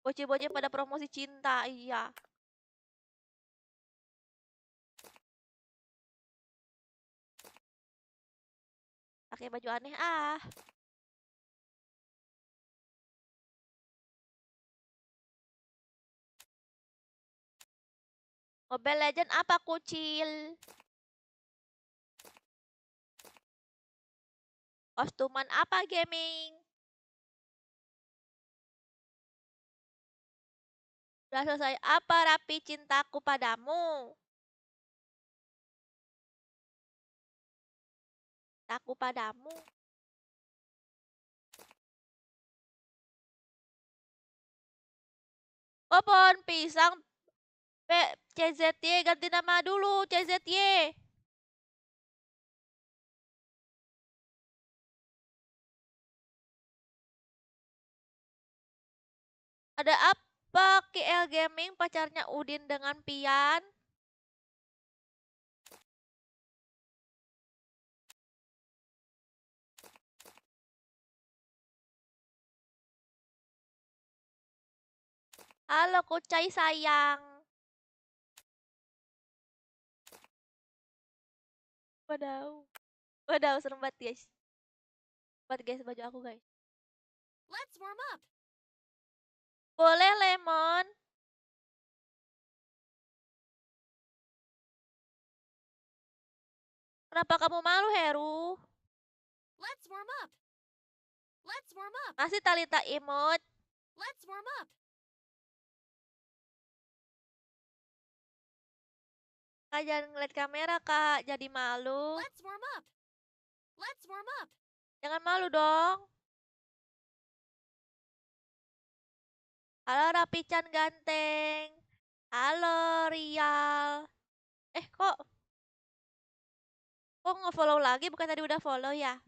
Bocil-bocil pada promosi cinta, iya. Pakai baju aneh ah. Mobile Legend apa kucil? Kostuman apa gaming? Udah selesai apa rapi cintaku padamu? Cintaku padamu. Oh, pohon pisang. CZY ganti nama dulu, CZY. Ada apa KL Gaming pacarnya Udin dengan Pian? Halo Kucai sayang. Wadaw. Wadaw, serem banget guys. Buat guys baju aku guys. Let's warm up. Boleh Lemon. Kenapa kamu malu Heru? Let's warm up. Let's warm up. Masih Talita imut. Let's warm up. Kak jangan ngeliat kamera kak, jadi malu. Let's warm up. Let's warm up. Jangan malu dong. Halo Rapican ganteng. Halo Rial. Kok nge-follow lagi? Bukan tadi udah follow ya?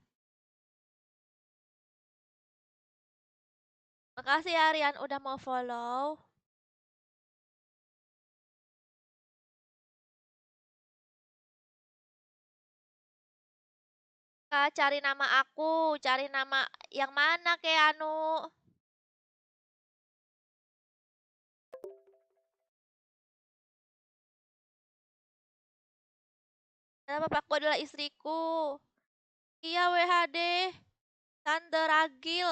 Makasih ya Rian udah mau follow. Kak cari nama aku, cari nama yang mana Keanu? Nama papaku adalah istriku. Iya WHD. Tante Ragil.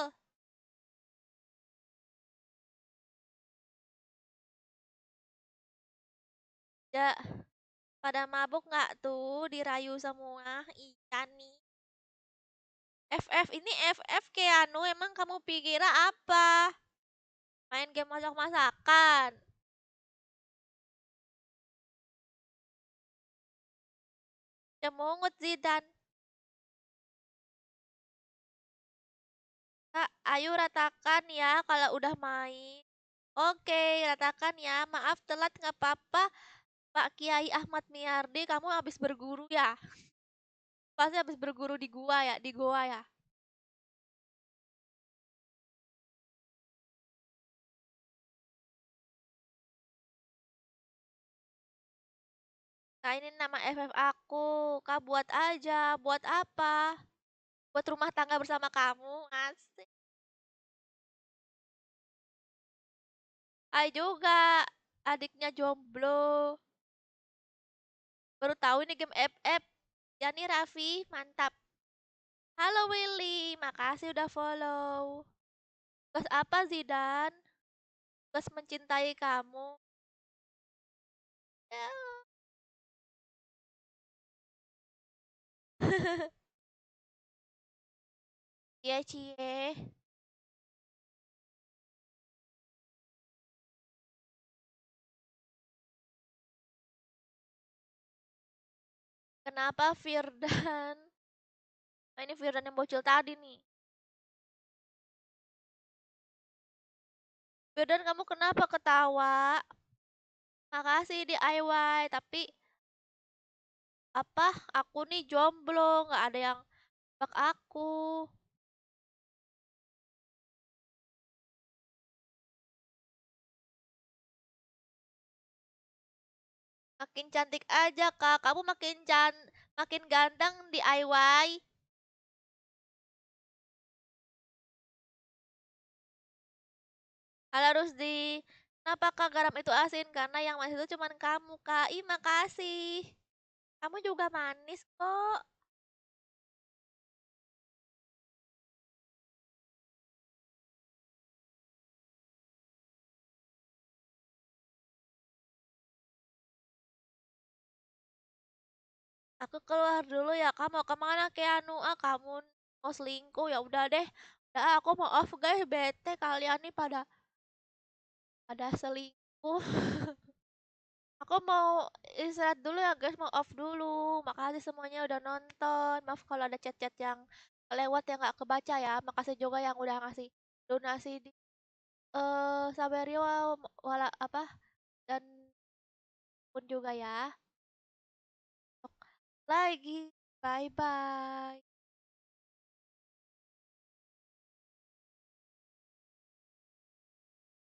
Ya, pada mabuk nggak tuh dirayu semua? Iya nih. FF ini FF Keanu, emang kamu pikirnya apa? Main game masak-masakan. Cemungut Zidan. Kak, ayo ratakan ya kalau udah main. Oke, ratakan ya. Maaf telat nggak apa-apa. Pak Kiai Ahmad Miardi, kamu habis berguru ya? Pasti habis berguru di gua ya, di goa ya. Nah, ini nama FF aku. Kak buat aja. Buat apa? Buat rumah tangga bersama kamu. Asik. Hai juga. Adiknya jomblo. Baru tahu ini game FF. Yani Raffi, mantap. Halo Willy, makasih udah follow. Tugas apa Zidan? Tugas mencintai kamu. Ya. Iya cie. Kenapa Firdan? Nah, ini Firdan yang bocil tadi nih. Firdan kamu kenapa ketawa? Makasih DIY, tapi apa? Aku nih jomblo, nggak ada yang bak aku. Makin cantik aja kak, kamu makin ganteng DIY. Halo Rusdi, kenapa kak garam itu asin? Karena yang manis itu cuman kamu kak. Ih makasih. Kamu juga manis kok. Aku keluar dulu ya. Kamu kemana Keanu? Ah kamu mau selingkuh. Ya udah deh, udah aku mau off guys, bete kalian nih pada selingkuh. Aku mau istirahat dulu ya guys, mau off dulu. Makasih semuanya udah nonton. Maaf kalau ada chat-chat yang lewat yang nggak kebaca ya. Makasih juga yang udah ngasih donasi di Sawerio wala apa dan pun juga ya. Lagi. Bye bye.